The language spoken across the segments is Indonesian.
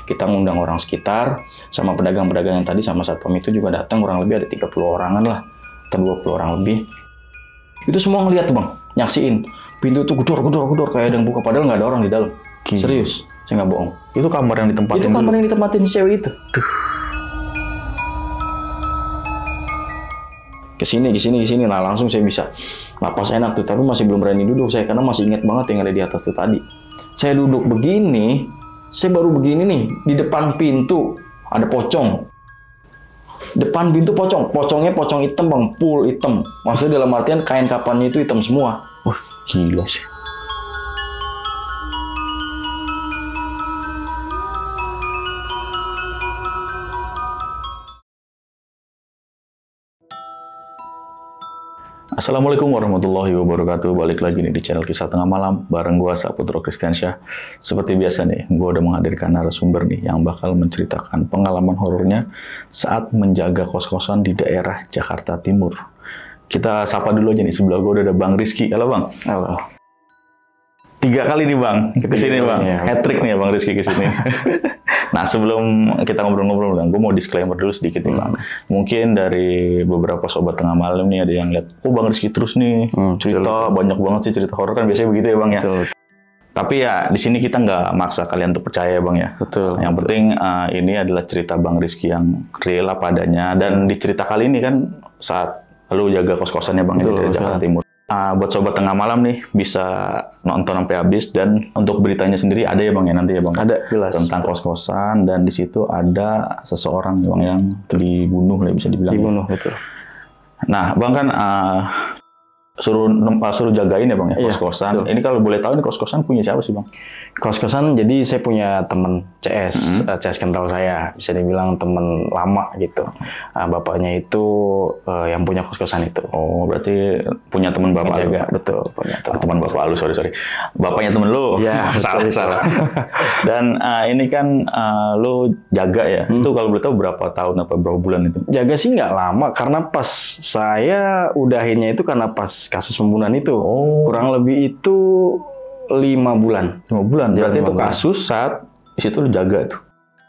Kita ngundang orang sekitar, sama pedagang-pedagang yang tadi sama satpam itu juga datang, kurang lebih ada 30 orangan lah, atau 20 orang lebih. Itu semua ngeliat Bang, nyaksiin. Pintu itu gedor kayak ada yang buka, padahal nggak ada orang di dalam. Serius, saya nggak bohong. Itu kamar yang ditempatin. Itu kamar yang ditempatin si cewek itu. Kesini. Nah langsung saya bisa napas enak tuh, tapi masih belum berani duduk saya karena masih ingat banget yang ada di atas tuh tadi. Saya duduk begini, saya baru begini nih, di depan pintu ada pocong. Depan pintu pocongnya pocong hitam Bang, full hitam. Maksudnya dalam artian kain kapannya itu hitam semua. Wah, gila sih. Assalamualaikum warahmatullahi wabarakatuh. Balik lagi nih di channel Kisah Tengah Malam bareng gua Saputro Kristiansyah. Seperti biasa nih, gua udah menghadirkan narasumber nih yang bakal menceritakan pengalaman horornya saat menjaga kos-kosan di daerah Jakarta Timur. Kita sapa dulu aja nih, sebelah gua udah ada Bang Rizky. Halo Bang. Halo. 3 kali nih Bang, kesini Bang. Hat-trick nih ya Bang Rizky kesini. Nah sebelum kita ngobrol-ngobrol Bang, gue mau disclaimer dulu sedikit nih Bang. Mungkin dari beberapa sobat tengah malam nih ada yang lihat, oh Bang Rizky terus nih cerita banyak banget sih cerita horor, kan biasanya begitu ya Bang ya. Betul. Tapi ya di sini kita nggak maksa kalian untuk percaya Bang ya. Betul. Yang penting ini adalah cerita Bang Rizky yang real apa adanya, dan di cerita kali ini kan saat lu jaga kos-kosannya Bang betul, ya, di Jakarta Timur. Buat sobat tengah malam nih bisa nonton sampai habis, dan untuk beritanya sendiri ada ya Bang ya nanti ya Bang. Ada jelas tentang kos-kosan, dan di situ ada seseorang Bang yang dibunuh lah bisa dibilang. Dibunuh betul. Nah Bang kan suruh jagain ya Bang ya kos-kosan. Ini kalau boleh tahu ini kos-kosan punya siapa sih Bang? Kos-kosan jadi saya punya teman CS, CS kental saya, bisa dibilang teman lama gitu. Bapaknya itu yang punya kos-kosan itu. Oh berarti punya teman bapak jaga, lu. betul. Punya teman bapak lu, sorry. Bapaknya temen lu. Ya salah. Dan ini kan lu jaga ya. Itu kalau boleh tahu berapa tahun apa berapa bulan itu? Jaga sih nggak lama, karena pas saya udahinnya itu karena pas kasus pembunuhan itu. Kurang lebih itu 5 bulan. 5 bulan? Berarti itu 5 bulan. kasus saat di situ lu jaga tuh?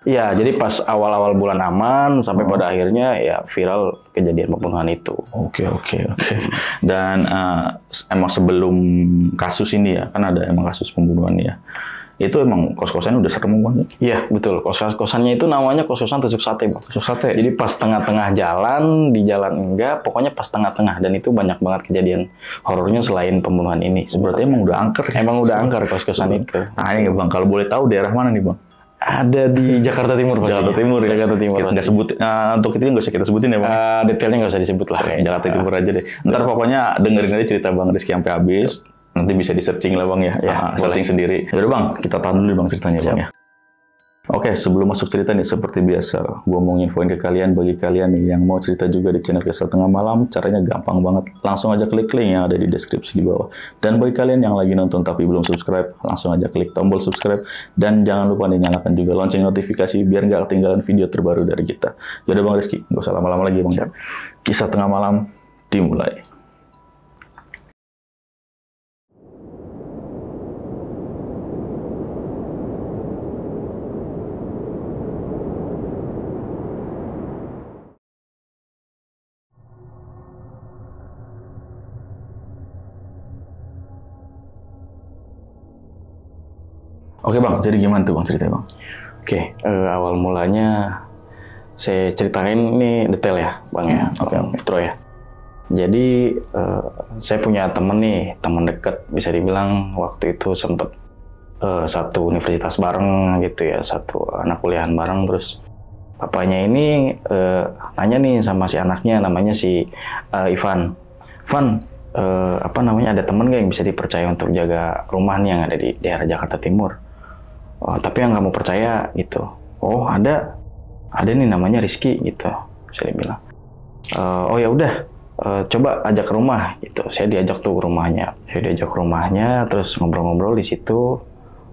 Iya, jadi pas awal-awal bulan aman, sampai pada akhirnya ya viral kejadian pembunuhan itu. Oke. Dan emang sebelum kasus ini ya, kan ada emang kasus pembunuhan ya. Itu emang kos-kosannya udah serem Bang? Iya, betul. Kos-kosannya itu namanya kos-kosan tusuk sate Bang. Tusuk sate? Jadi pas tengah-tengah jalan, di jalan enggak, pokoknya pas tengah-tengah. Dan itu banyak banget kejadian horornya selain pembunuhan ini. Berarti emang udah angker? Emang udah angker kos-kosan itu. Nah ini Bang, kalau boleh tahu daerah mana nih Bang? Ada di Jakarta Timur Pak. Jakarta Timur ya? Jakarta Timur. Nggak sebut, untuk itu nggak usah kita sebutin ya Bang? Detailnya nggak usah disebut lah. Jakarta Timur aja deh. Ntar pokoknya dengerin aja cerita Bang Rizky sampai habis. Nanti bisa di-searching lah Bang ya. Searching sendiri. Yaudah Bang, kita tahan dulu Bang ceritanya. Siap. Bang ya. Oke, sebelum masuk cerita nih, seperti biasa, gue mau nginfoin ke kalian, bagi kalian nih yang mau cerita juga di channel Kisah Tengah Malam, caranya gampang banget. Langsung aja klik link yang ada di deskripsi di bawah. Dan bagi kalian yang lagi nonton tapi belum subscribe, langsung aja klik tombol subscribe. Dan jangan lupa nih nyalakan juga lonceng notifikasi biar nggak ketinggalan video terbaru dari kita. Yaudah Bang Rizky, gak usah lama-lama lagi Bang. Siap. Kisah Tengah Malam dimulai. Oke Bang, jadi gimana tuh Bang ceritanya Bang? Oke, awal mulanya saya ceritain ini detail ya Bang ya. Oke. Petro ya. Jadi saya punya temen nih, teman dekat bisa dibilang waktu itu sempet satu universitas bareng gitu ya, satu anak kuliahan bareng. Terus papanya ini nanya nih sama si anaknya, namanya si Ivan. Apa namanya, ada temen gak yang bisa dipercaya untuk jaga rumahnya yang ada di daerah Jakarta Timur? Tapi yang nggak mau percaya gitu. Oh ada nih namanya Rizky gitu, saya bilang. Oh ya udah, coba ajak ke rumah gitu. Saya diajak tuh ke rumahnya. Terus ngobrol-ngobrol di situ.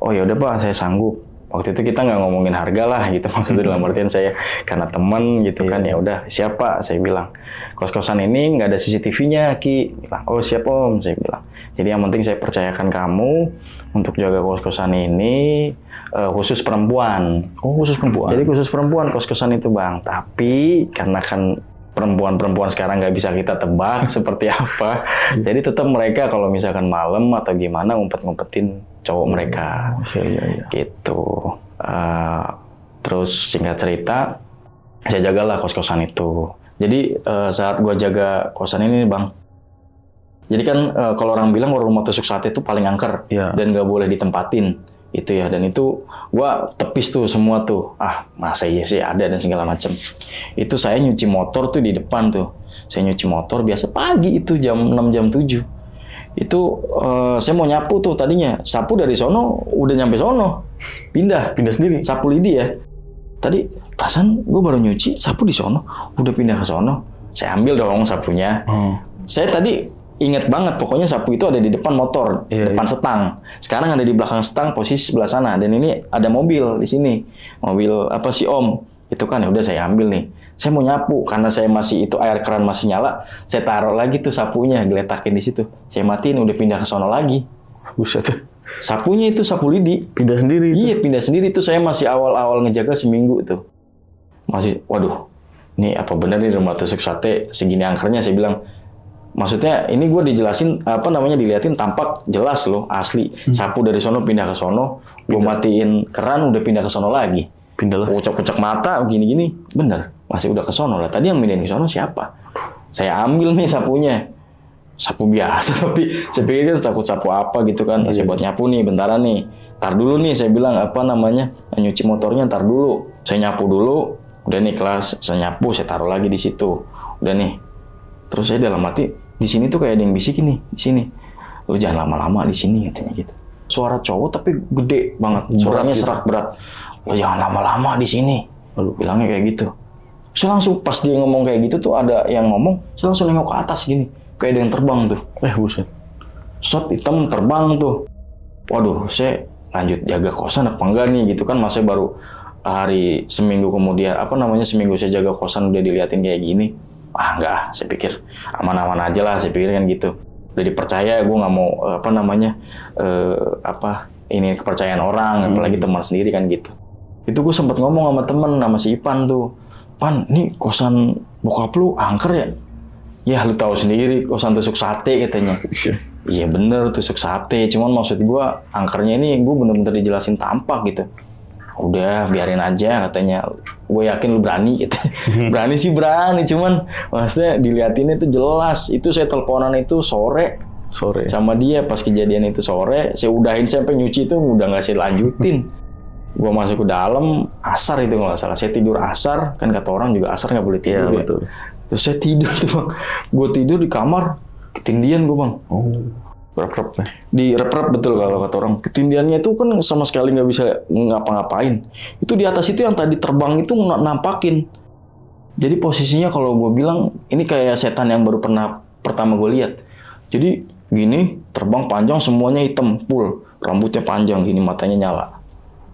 Oh ya udah Pak, saya sanggup. Waktu itu kita nggak ngomongin harga lah gitu, maksudnya dalam artian saya karena teman gitu kan, ya udah siapa, saya bilang kos-kosan ini nggak ada CCTV-nya Ki, bilang oh siap Om, saya bilang. Jadi yang penting saya percayakan kamu untuk jaga kos-kosan ini khusus perempuan. Oh khusus perempuan. Jadi khusus perempuan kos-kosan itu Bang, tapi karena kan perempuan-perempuan sekarang nggak bisa kita tebak seperti apa. Jadi tetap mereka kalau misalkan malam atau gimana ngumpet-ngumpetin cowok mereka. Iya. Gitu. Terus singkat cerita, saya jagalah kos-kosan itu. Jadi saat gua jaga kosan ini Bang, jadi kan kalau orang bilang rumah tusuk sate itu paling angker dan nggak boleh ditempatin. Itu ya, dan itu gua tepis tuh semua tuh, masa iya sih ada dan segala macam. Itu saya nyuci motor tuh di depan tuh, saya nyuci motor biasa pagi itu jam 6 jam 7 itu saya mau nyapu tuh tadinya, sapu dari sono udah nyampe sono, pindah sendiri, sapu lidi ya. Tadi perasaan gue baru nyuci, sapu di sono, udah pindah ke sono, saya ambil dong sapunya. Saya tadi ingat banget, pokoknya sapu itu ada di depan motor, depan setang. Sekarang ada di belakang setang, posisi sebelah sana. Dan ini ada mobil di sini, mobil apa sih Om? Itu kan ya udah saya ambil nih. Saya mau nyapu karena saya masih itu air keran masih nyala. Saya taruh lagi tuh sapunya, geletakin di situ. Saya matiin, udah pindah ke sono lagi. Buset. Sapunya itu sapu lidi. Pindah sendiri. Iya pindah sendiri tuh. Saya masih awal-awal ngejaga seminggu tuh. Masih, waduh, ini apa benar nih rumah tusuk sate segini angkernya? Saya bilang. Maksudnya ini gue dijelasin diliatin tampak jelas loh asli. Sapu dari sono pindah ke sono, gue matiin keran udah pindah ke sono lagi. Pindah lah. Kucek-kucek mata gini-gini, bener masih udah ke sono lah. Tadi yang pindahin ke sono siapa? Saya ambil nih sapunya, sapu biasa tapi saya pikir kan takut sapu apa gitu kan. Saya buat nyapu nih, bentaran nih. Tar dulu nih saya bilang nyuci motornya ntar dulu. Saya nyapu dulu, udah nih kelas, saya nyapu, saya taruh lagi di situ, udah nih. Terus saya dalam hati, di sini tuh kayak ada yang bisikin nih, di sini. Lu jangan lama-lama di sini katanya gitu. Suara cowok tapi gede banget, suaranya serak berat. Lu jangan lama-lama di sini. Lalu bilangnya kayak gitu. Saya langsung pas dia ngomong kayak gitu tuh ada yang ngomong, saya langsung nengok ke atas gini, kayak ada yang terbang tuh. Buset. Shot hitam terbang tuh. Waduh, saya lanjut jaga kosan apa enggak nih gitu kan, masih baru hari seminggu kemudian seminggu saya jaga kosan udah diliatin kayak gini. Enggak, saya pikir aman-aman aja lah, saya pikir kan gitu. Udah dipercaya, gue nggak mau ini kepercayaan orang, apalagi teman sendiri kan gitu. Itu gue sempat ngomong sama temen, sama si Ipan tuh, Pan, nih kosan bokap lu angker ya? Ya lu tahu sendiri, kosan tusuk sate katanya. Iya bener tusuk sate, cuman maksud gue angkernya ini gue bener-bener dijelasin tampak gitu. Udah biarin aja katanya, gue yakin lu berani gitu. Berani sih berani, cuman maksudnya diliatinnya itu jelas. Itu saya teleponan itu sore sama dia pas kejadian itu sore, saya udahin sampai nyuci itu udah nggak saya lanjutin. Gue masuk ke dalam asar itu nggak salah, saya tidur asar kan, kata orang juga asar nggak boleh tidur ya. Betul. Terus saya tidur tuh Bang, gue tidur di kamar ketindian gue Bang. Rep-rep ya? Di rep-rep betul kalau kata orang. Ketindiannya itu kan sama sekali nggak bisa ngapa-ngapain. Itu di atas itu yang tadi terbang itu nampakin. Jadi posisinya kalau gue bilang ini kayak setan yang baru pertama gue lihat. Jadi gini terbang panjang semuanya hitam full, rambutnya panjang gini, matanya nyala.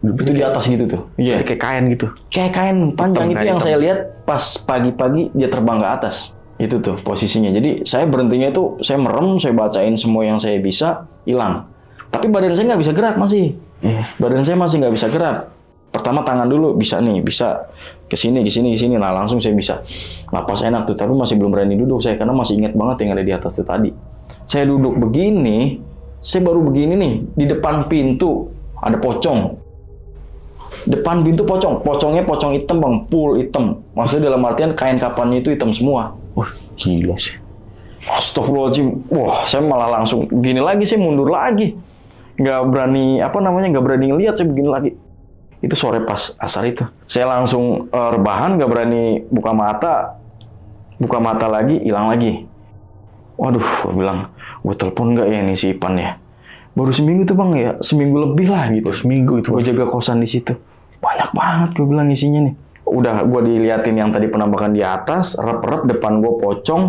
Itu di atas gitu tuh. Iya. Kayak kain gitu. Kayak kain panjang hitam, itu yang saya lihat pas pagi-pagi dia terbang ke atas. Itu tuh posisinya. Jadi saya berhentinya itu saya merem, saya bacain semua yang saya bisa, hilang. Tapi badan saya nggak bisa gerak masih. Badan saya masih nggak bisa gerak. Pertama tangan dulu bisa ke sini. Nah langsung saya bisa napas enak tuh. Tapi masih belum berani duduk saya karena masih ingat banget yang ada di atas tuh tadi. Saya duduk begini, saya baru begini nih di depan pintu ada pocong. Depan pintu pocongnya pocong hitam Bang, full hitam. Maksudnya dalam artian kain kapannya itu hitam semua. Gila sih. Astagfirullahaladzim. Wah, saya malah langsung gini lagi, saya mundur lagi. Nggak berani, nggak berani ngelihat, saya begini lagi. Itu sore pas asar itu. Saya langsung rebahan, nggak berani buka mata lagi, hilang lagi. Waduh, gue bilang, gue telepon nggak ya nih si Ipan ya? Baru seminggu tuh Bang ya, seminggu lebih lah gitu. Seminggu itu. Gue jaga kosan di situ. Banyak banget gue bilang isinya nih. Udah gue diliatin yang tadi penampakan di atas, rep-rep depan gue pocong,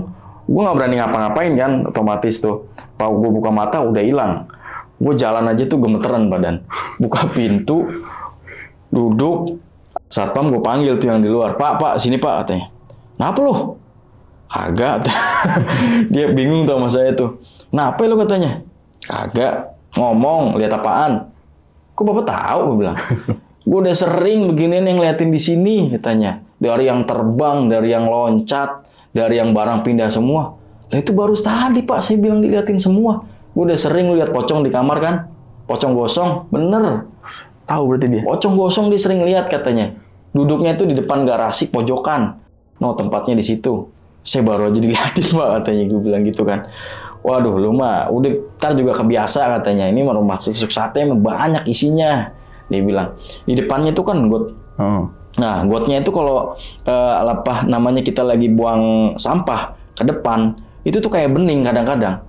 gue nggak berani ngapa-ngapain kan, otomatis tuh. Pas gue buka mata udah hilang. Gue jalan aja tuh gemeteran badan. Buka pintu, Duduk, satpam gue panggil tuh yang di luar. Pak, sini Pak, katanya. Kenapa lo? Kagak. Dia bingung tuh sama saya tuh. Kenapa lo katanya? Kagak. Ngomong, lihat apaan? Kok Bapak tahu? Gue bilang. Gue udah sering beginian yang liatin di sini, katanya. Dari yang terbang, dari yang loncat, dari yang barang pindah semua. Lah itu baru tadi Pak, saya bilang diliatin semua. Gue udah sering lihat pocong di kamar kan. Pocong gosong, bener. Tahu berarti dia. Pocong gosong dia sering lihat katanya. Duduknya itu di depan garasi pojokan. No, tempatnya di situ. Saya baru aja dilihatin Pak, katanya. Gue bilang gitu kan. Waduh, lu mah udah ntar juga kebiasa katanya. Ini rumah tusuk sate banyak isinya. Dia bilang. Di depannya itu kan got. Nah, gotnya itu kalau apa namanya kita lagi buang sampah ke depan, itu tuh kayak bening kadang-kadang.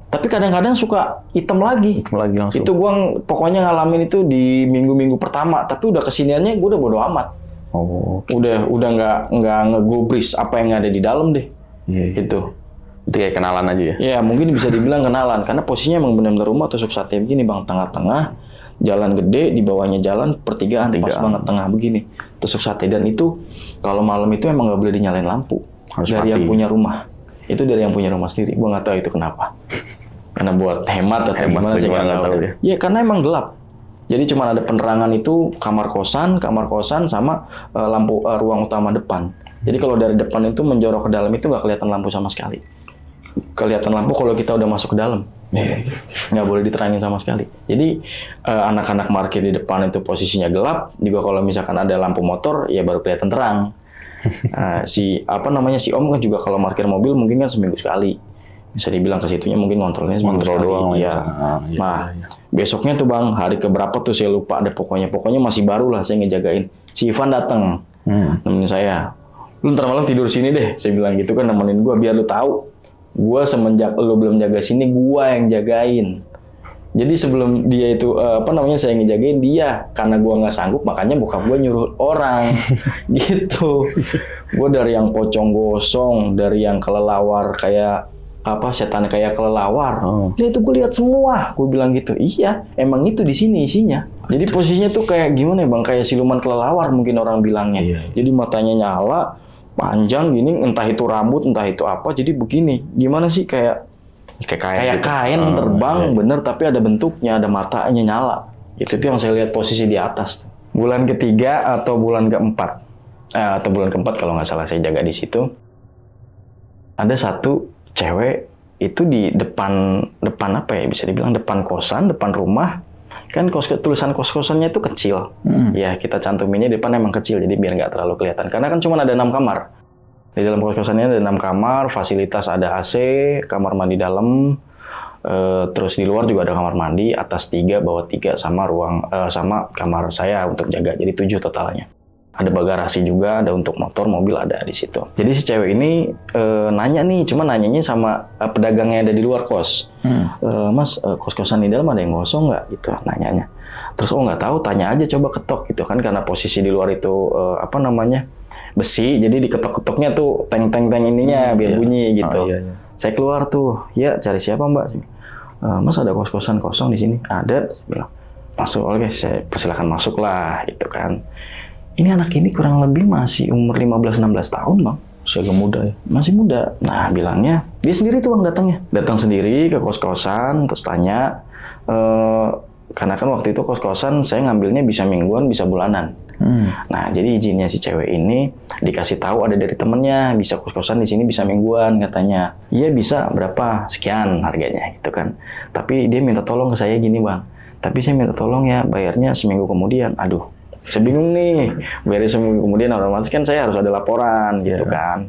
Tapi kadang-kadang suka hitam lagi. Langsung. Itu gua pokoknya ngalamin itu di minggu-minggu pertama. Tapi udah kesiniannya gue udah bodo amat. Oh. Udah nggak ngegubris apa yang ada di dalam deh. Iya. Itu. Itu kayak kenalan aja ya? Ya mungkin bisa dibilang kenalan. Karena posisinya emang benar-benar rumah tusuk sate begini bang, tengah-tengah. Jalan gede, di bawahnya jalan pertigaan. Pas banget tengah begini. Tusuk sate. Dan itu kalau malam itu emang nggak boleh dinyalain lampu. Harus dari mati. Yang punya rumah. Itu dari yang punya rumah sendiri. Gue nggak tahu itu kenapa. Karena buat hemat atau gimana saya nggak tahu. Ya karena emang gelap. Jadi cuma ada penerangan itu kamar kosan sama lampu ruang utama depan. Jadi kalau dari depan itu menjorok ke dalam itu nggak kelihatan lampu sama sekali. Kelihatan lampu kalau kita udah masuk ke dalam. Nggak boleh diterangin sama sekali. Jadi anak-anak parkir di depan itu posisinya gelap. Juga kalau misalkan ada lampu motor ya baru kelihatan terang. Si Om kan juga kalau parkir mobil mungkin kan seminggu sekali. Bisa dibilang ke situnya mungkin kontrolnya seminggu sekali. Doang. Iya. Nah, besoknya tuh Bang, hari keberapa tuh saya lupa ada pokoknya masih baru lah saya ngejagain. Si Ivan datang. Nemenin saya. Lu ntar malam tidur sini deh. Saya bilang gitu kan nemenin gua biar lu tahu. Gua semenjak lu belum jaga sini gua yang jagain. Jadi sebelum dia itu saya ngejagain dia karena gua nggak sanggup makanya bokap gua nyuruh orang gitu. Gua dari yang pocong gosong, dari yang kelelawar kayak setan kayak kelelawar. Dia itu gue lihat semua. Gue bilang gitu. Iya, emang itu di sini isinya. Jadi posisinya tuh kayak gimana ya Bang? Kayak siluman kelelawar mungkin orang bilangnya. Iya. Jadi matanya nyala, panjang gini, entah itu rambut, entah itu apa. Jadi begini. Gimana sih kayak kain gitu. Terbang bener tapi ada bentuknya, ada matanya nyala. Itu tuh yang saya lihat posisi di atas. Bulan ketiga atau bulan keempat. Atau bulan keempat kalau nggak salah saya jaga di situ. Ada satu cewek itu di depan apa ya bisa dibilang depan kosan, depan rumah. Kan tulisan kos-kosannya itu kecil. Ya, kita cantuminnya di depan emang kecil jadi biar nggak terlalu kelihatan. Karena kan cuma ada 6 kamar. Di dalam kos-kosannya ada 6 kamar, fasilitas ada AC, kamar mandi dalam. Terus di luar juga ada kamar mandi, atas 3, bawah 3 sama sama kamar saya untuk jaga. Jadi 7 totalnya. Ada bagasi juga, ada untuk motor, mobil ada di situ. Jadi si cewek ini nanya nih, cuma nanyanya sama pedagang yang ada di luar kos. Mas, kos-kosan di dalam ada yang kosong nggak? Gitu nanyanya. Terus nggak tahu, tanya aja coba ketok gitu kan, karena posisi di luar itu besi, jadi diketok-ketoknya tuh teng ininya biar bunyi gitu. Iya. Saya keluar tuh, ya cari siapa Mbak? Mas ada kos-kosan kosong di sini? Ada, saya bilang. Masuk, oke, saya persilakan masuk lah, gitu kan. Ini anak ini kurang lebih masih umur 15-16 tahun, Bang. Usia agak muda ya? Masih muda. Nah, bilangnya, dia sendiri tuh Bang datangnya. Datang sendiri ke kos-kosan, terus tanya. Karena kan waktu itu kos-kosan saya ngambilnya bisa mingguan, bisa bulanan. Nah, jadi izinnya si cewek ini dikasih tahu ada dari temennya, bisa kos-kosan di sini bisa mingguan katanya. Iya bisa, berapa? Sekian harganya gitu kan. Tapi dia minta tolong ke saya gini, Bang. Tapi saya minta tolong ya bayarnya seminggu kemudian. Aduh. Saya bingung nih, beres seminggu kemudian otomatis kan saya harus ada laporan gitu kan.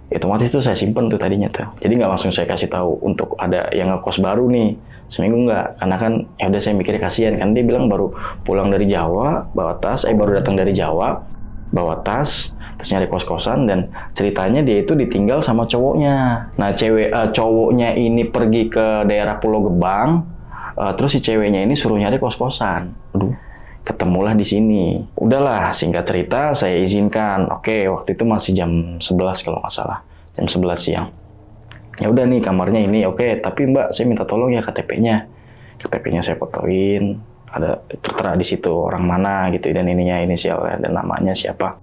Otomatis tuh saya simpen tuh tadinya tuh. Jadi nggak langsung saya kasih tahu untuk ada yang ngekos baru nih. Seminggu nggak, karena kan ya udah saya mikirnya kasihan kan dia bilang baru pulang dari Jawa, bawa tas, baru datang dari Jawa, bawa tas, terus nyari kos-kosan dan ceritanya dia itu ditinggal sama cowoknya. Nah cowoknya ini pergi ke daerah Pulau Gebang, terus si ceweknya ini suruh nyari kos-kosan. Aduh. Ketemulah di sini. Udahlah, singkat cerita saya izinkan. Oke, waktu itu masih jam 11 kalau nggak salah. Jam 11 siang. Ya udah nih kamarnya ini. Oke, tapi Mbak, saya minta tolong ya KTP-nya. KTP-nya saya fotoin. ada tertera di situ orang mana gitu dan ininya inisialnya dan namanya siapa.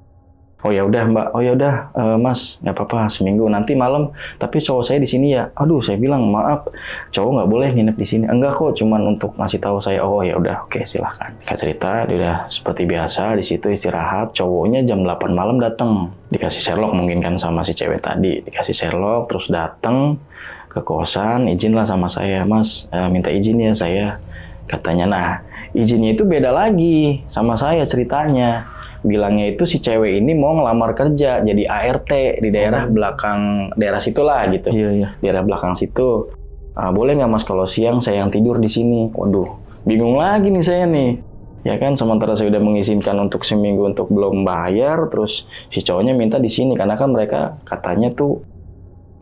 Oh ya udah Mbak, oh ya udah Mas, nggak apa-apa seminggu nanti malam. Tapi cowok saya di sini ya. Aduh, saya bilang maaf, cowok nggak boleh nginep di sini. Enggak kok, cuman untuk ngasih tahu saya. Oh ya udah, oke silahkan. Kita cerita, dia udah seperti biasa di situ istirahat. Cowoknya jam 8 malam datang, dikasih Sherlock mungkin kan sama si cewek tadi, dikasih Sherlock terus datang ke kosan, izinlah sama saya, Mas, minta izin ya saya. Katanya, nah izinnya itu beda lagi sama saya ceritanya. Bilangnya itu si cewek ini mau ngelamar kerja jadi ART di daerah belakang daerah situlah gitu. Iya. Daerah belakang situ. Boleh nggak Mas kalau siang saya yang tidur di sini? Waduh, bingung lagi nih saya nih. Ya kan, sementara saya udah mengizinkan untuk seminggu untuk belum bayar, terus si cowoknya minta di sini karena kan mereka katanya tuh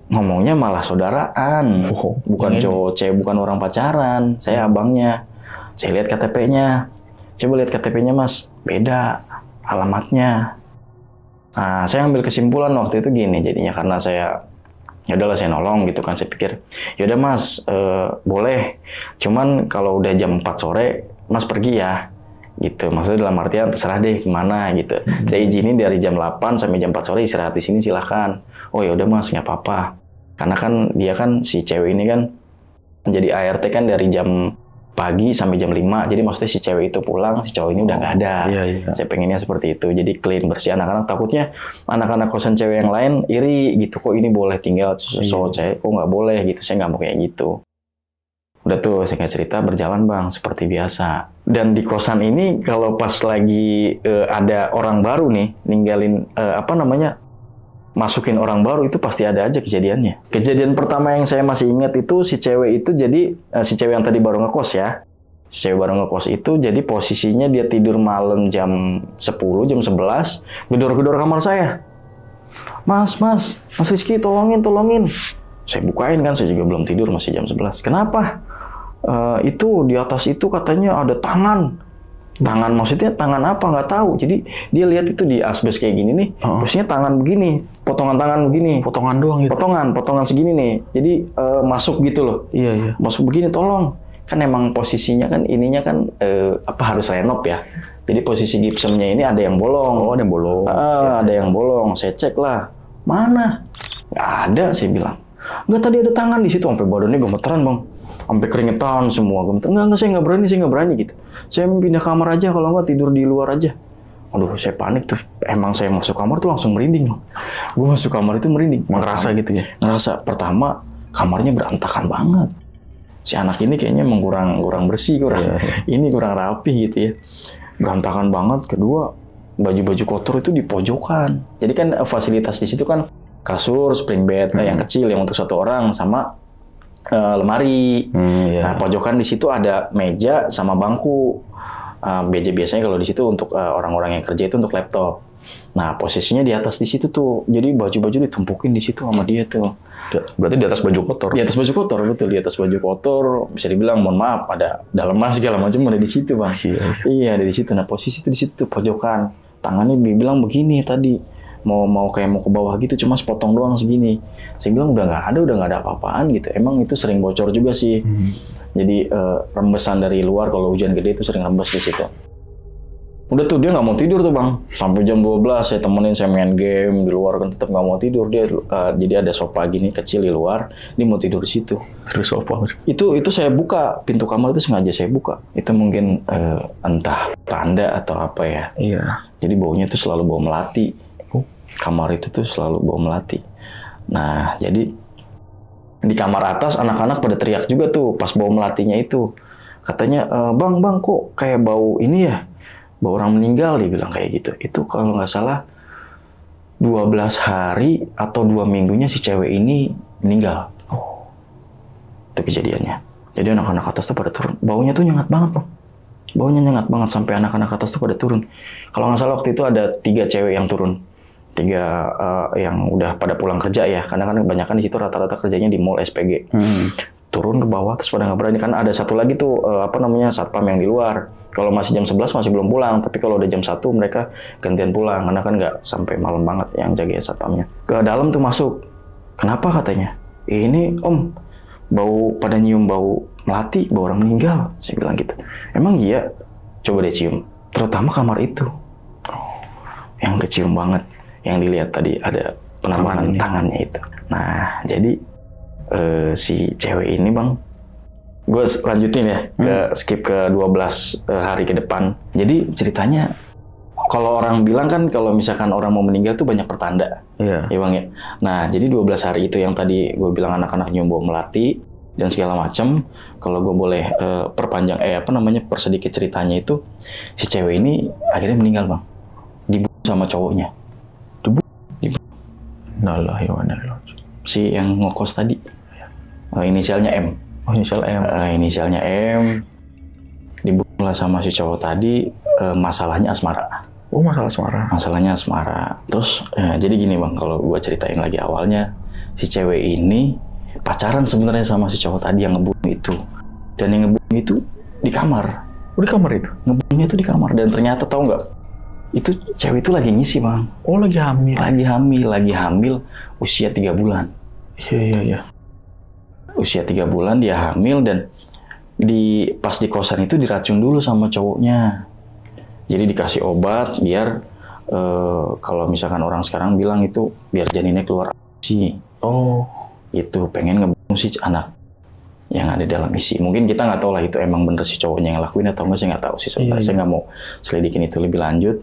ngomongnya malah saudaraan. Bukan cowok cewek, bukan orang pacaran. Saya abangnya. Saya lihat KTP-nya. Coba lihat KTP-nya Mas. Beda alamatnya. Nah, saya ambil kesimpulan waktu itu gini jadinya karena saya ya udahlah saya nolong gitu kan, saya pikir ya udah Mas boleh, cuman kalau udah jam 4 sore Mas pergi ya gitu, maksudnya dalam artian terserah deh gimana gitu. Saya izinin dari jam 8 sampai jam 4 sore istirahat di sini silahkan. Oh ya udah Mas, nggak apa-apa, karena kan dia kan si cewek ini kan menjadi ART kan dari jam pagi sampai jam 5, jadi maksudnya si cewek itu pulang, si cowok ini udah nggak ada. Iya. Saya pengennya seperti itu, jadi clean, bersih. Anak-anak takutnya anak-anak kosan cewek yang lain iri gitu, kok ini boleh tinggal cowok cewek, kok nggak boleh gitu. Saya nggak mau kayak gitu. Udah tuh, saya cerita berjalan Bang, seperti biasa. Dan di kosan ini kalau pas lagi ada orang baru nih, ninggalin masukin orang baru itu pasti ada aja kejadiannya. Kejadian pertama yang saya masih ingat itu si cewek itu jadi si cewek yang tadi baru ngekos ya. Si cewek baru ngekos itu jadi posisinya dia tidur malam jam 10, jam 11, gedor-gedor kamar saya. Mas Rizky tolongin. Saya bukain kan, saya juga belum tidur masih jam 11. Kenapa? Itu di atas itu katanya ada tangan. Tangan maksudnya tangan apa nggak tahu. Jadi dia lihat itu di asbes kayak gini nih, terusnya tangan begini, potongan tangan begini, Potongan doang gitu. potongan segini nih. Jadi masuk gitu loh. Iya. Masuk begini, tolong. Kan emang posisinya kan ininya kan harus renov ya. Jadi posisi gipsumnya ini ada yang bolong. Oh, ada yang bolong. Ada yang bolong. Saya cek lah. Mana? Nggak ada, saya bilang. Nggak, tadi ada tangan di situ, sampai badannya gemeteran Bang. Sampai keringetan semua, gemeter. Enggak, saya nggak berani gitu. Saya pindah kamar aja, kalau nggak tidur di luar aja. Aduh, saya panik tuh. Emang saya masuk kamar tuh langsung merinding. Gue masuk kamar itu merinding. Ngerasa gitu ya? Ngerasa. Pertama, kamarnya berantakan banget. Si anak ini kayaknya emang kurang bersih, ini kurang rapi gitu ya. Berantakan banget. Kedua, baju-baju kotor itu di pojokan. Jadi kan fasilitas di situ kan kasur, spring bed yang kecil yang untuk satu orang sama lemari. Nah, pojokan di situ ada meja sama bangku. Meja biasanya kalau di situ untuk orang-orang yang kerja itu untuk laptop. Nah, posisinya di atas di situ tuh. Jadi baju-baju ditumpukin di situ sama dia tuh. Berarti di atas baju kotor. Di atas baju kotor, betul. Di atas baju kotor, bisa dibilang mohon maaf ada daleman segala macam ada di situ, Bang. Iya, ada di situ. Nah, posisi itu di situ tuh pojokan. Tangannya bilang begini tadi. Mau kayak mau ke bawah gitu, cuma sepotong doang segini. Saya bilang udah nggak ada apa-apaan gitu. Emang itu sering bocor juga sih. Jadi rembesan dari luar kalau hujan gede itu sering rembes di situ. Udah tuh dia nggak mau tidur tuh Bang. Sampai jam 12 saya temenin, saya main game di luar kan tetap nggak mau tidur dia. Jadi ada sofa gini kecil di luar, dia mau tidur di situ. Terus sofa. Itu saya buka pintu kamar itu sengaja saya buka. Itu mungkin entah tanda atau apa ya. Iya. Jadi baunya tuh selalu bau melati. Kamar itu tuh selalu bau melati. Nah, jadi di kamar atas anak-anak pada teriak juga tuh pas bau melatinya itu. Katanya, bang kok kayak bau ini ya? Bau orang meninggal, dia bilang kayak gitu. Itu kalau nggak salah 12 hari atau 2 minggunya si cewek ini meninggal. Itu kejadiannya. Jadi anak-anak atas tuh pada turun. Baunya tuh nyengat banget, Bang. Baunya nyengat banget sampai anak-anak atas tuh pada turun. Kalau nggak salah waktu itu ada 3 cewek yang turun. 3 yang udah pada pulang kerja ya, karena kan kebanyakan di situ rata-rata kerjanya di mall SPG. Turun ke bawah terus pada nggak berani, kan ada satu lagi tuh satpam yang di luar. Kalau masih jam 11 masih belum pulang, tapi kalau udah jam 1 mereka gantian pulang karena kan nggak sampai malam banget yang jaga satpamnya. Ke dalam tuh masuk. Kenapa katanya? Ini Om, pada nyium bau melati, bawa orang meninggal. Saya bilang gitu. Emang iya? Coba deh cium. Terutama kamar itu. Yang kecium banget. Yang dilihat tadi ada penambangan tangannya itu. Nah, jadi si cewek ini Bang, gue lanjutin ya, skip ke 12 hari ke depan. Jadi ceritanya, kalau orang bilang kan kalau misalkan orang mau meninggal tuh banyak pertanda. Iya. Ya Bang ya. Nah, jadi 12 hari itu yang tadi gue bilang anak-anak nyium bau melati dan segala macam. Kalau gue boleh perpanjang persedikit ceritanya itu, si cewek ini akhirnya meninggal Bang. Dibunuh sama cowoknya. Si yang ngekos tadi. Inisialnya M. Inisial M. Inisialnya M. Dibunuh sama si cowok tadi, masalahnya asmara. Masalah asmara. Masalahnya asmara. Terus jadi gini Bang, kalau gue ceritain lagi awalnya, si cewek ini pacaran sebenarnya sama si cowok tadi yang ngebunuh itu. Dan yang ngebunuh itu di kamar. Di kamar itu? Ngebunuhnya itu di kamar. Dan ternyata tahu nggak? Itu cewek itu lagi ngisi Bang. Lagi hamil? Lagi hamil usia 3 bulan. Iya. Usia 3 bulan dia hamil dan pas di kosan itu diracun dulu sama cowoknya. Jadi dikasih obat biar kalau misalkan orang sekarang bilang itu biar janinnya keluar isi. Itu pengen ngebunuh si anak yang ada dalam isi. Mungkin kita nggak tahu lah itu emang bener si cowoknya yang lakuin atau enggak, saya nggak tahu sih sebenarnya. Saya nggak mau selidikin itu lebih lanjut.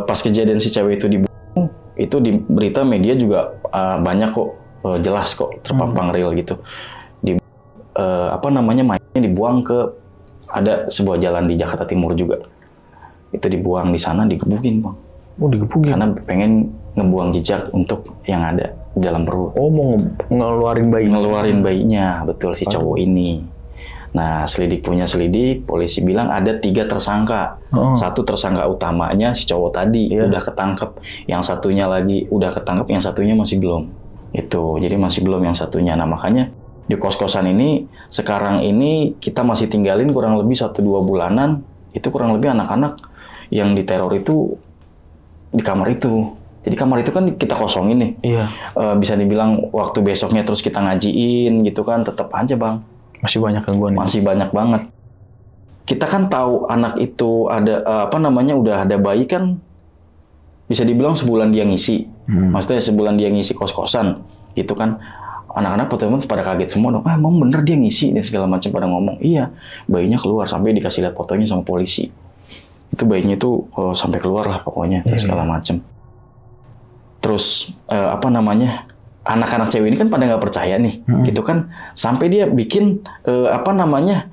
Pas kejadian si cewek itu dibunuh, itu di berita media juga banyak kok, jelas kok terpampang real gitu. Mayatnya dibuang ke ada sebuah jalan di Jakarta Timur juga. Itu dibuang di sana, digebukin Bang. Digebukin? Karena pengen ngebuang jejak untuk yang ada dalam perut. Mau ngeluarin bayi? Ngeluarin bayinya, betul si cowok ini. Nah, selidik, polisi bilang ada 3 tersangka. Satu tersangka utamanya si cowok tadi udah ketangkep. Yang satunya lagi udah ketangkep, yang satunya masih belum. Itu, jadi masih belum yang satunya. Nah, makanya di kos-kosan ini, sekarang ini kita masih tinggalin kurang lebih 1-2 bulanan. Itu kurang lebih anak-anak yang diteror itu di kamar itu. Jadi kamar itu kan kita kosongin nih. Iya. Bisa dibilang waktu besoknya terus kita ngajiin gitu kan, tetap aja Bang. Masih banyak gangguan. Masih banyak banget. Kita kan tahu anak itu ada udah ada bayi kan, bisa dibilang sebulan dia ngisi. Maksudnya sebulan dia ngisi kos-kosan gitu kan. Anak-anak teman pada kaget semua dong. Emang bener dia ngisi dan segala macam, pada ngomong. Iya, bayinya keluar sampai dikasih lihat fotonya sama polisi. Itu bayinya itu sampai keluar lah pokoknya dan segala macam. Terus anak-anak cewek ini kan pada nggak percaya nih, gitu kan, sampai dia bikin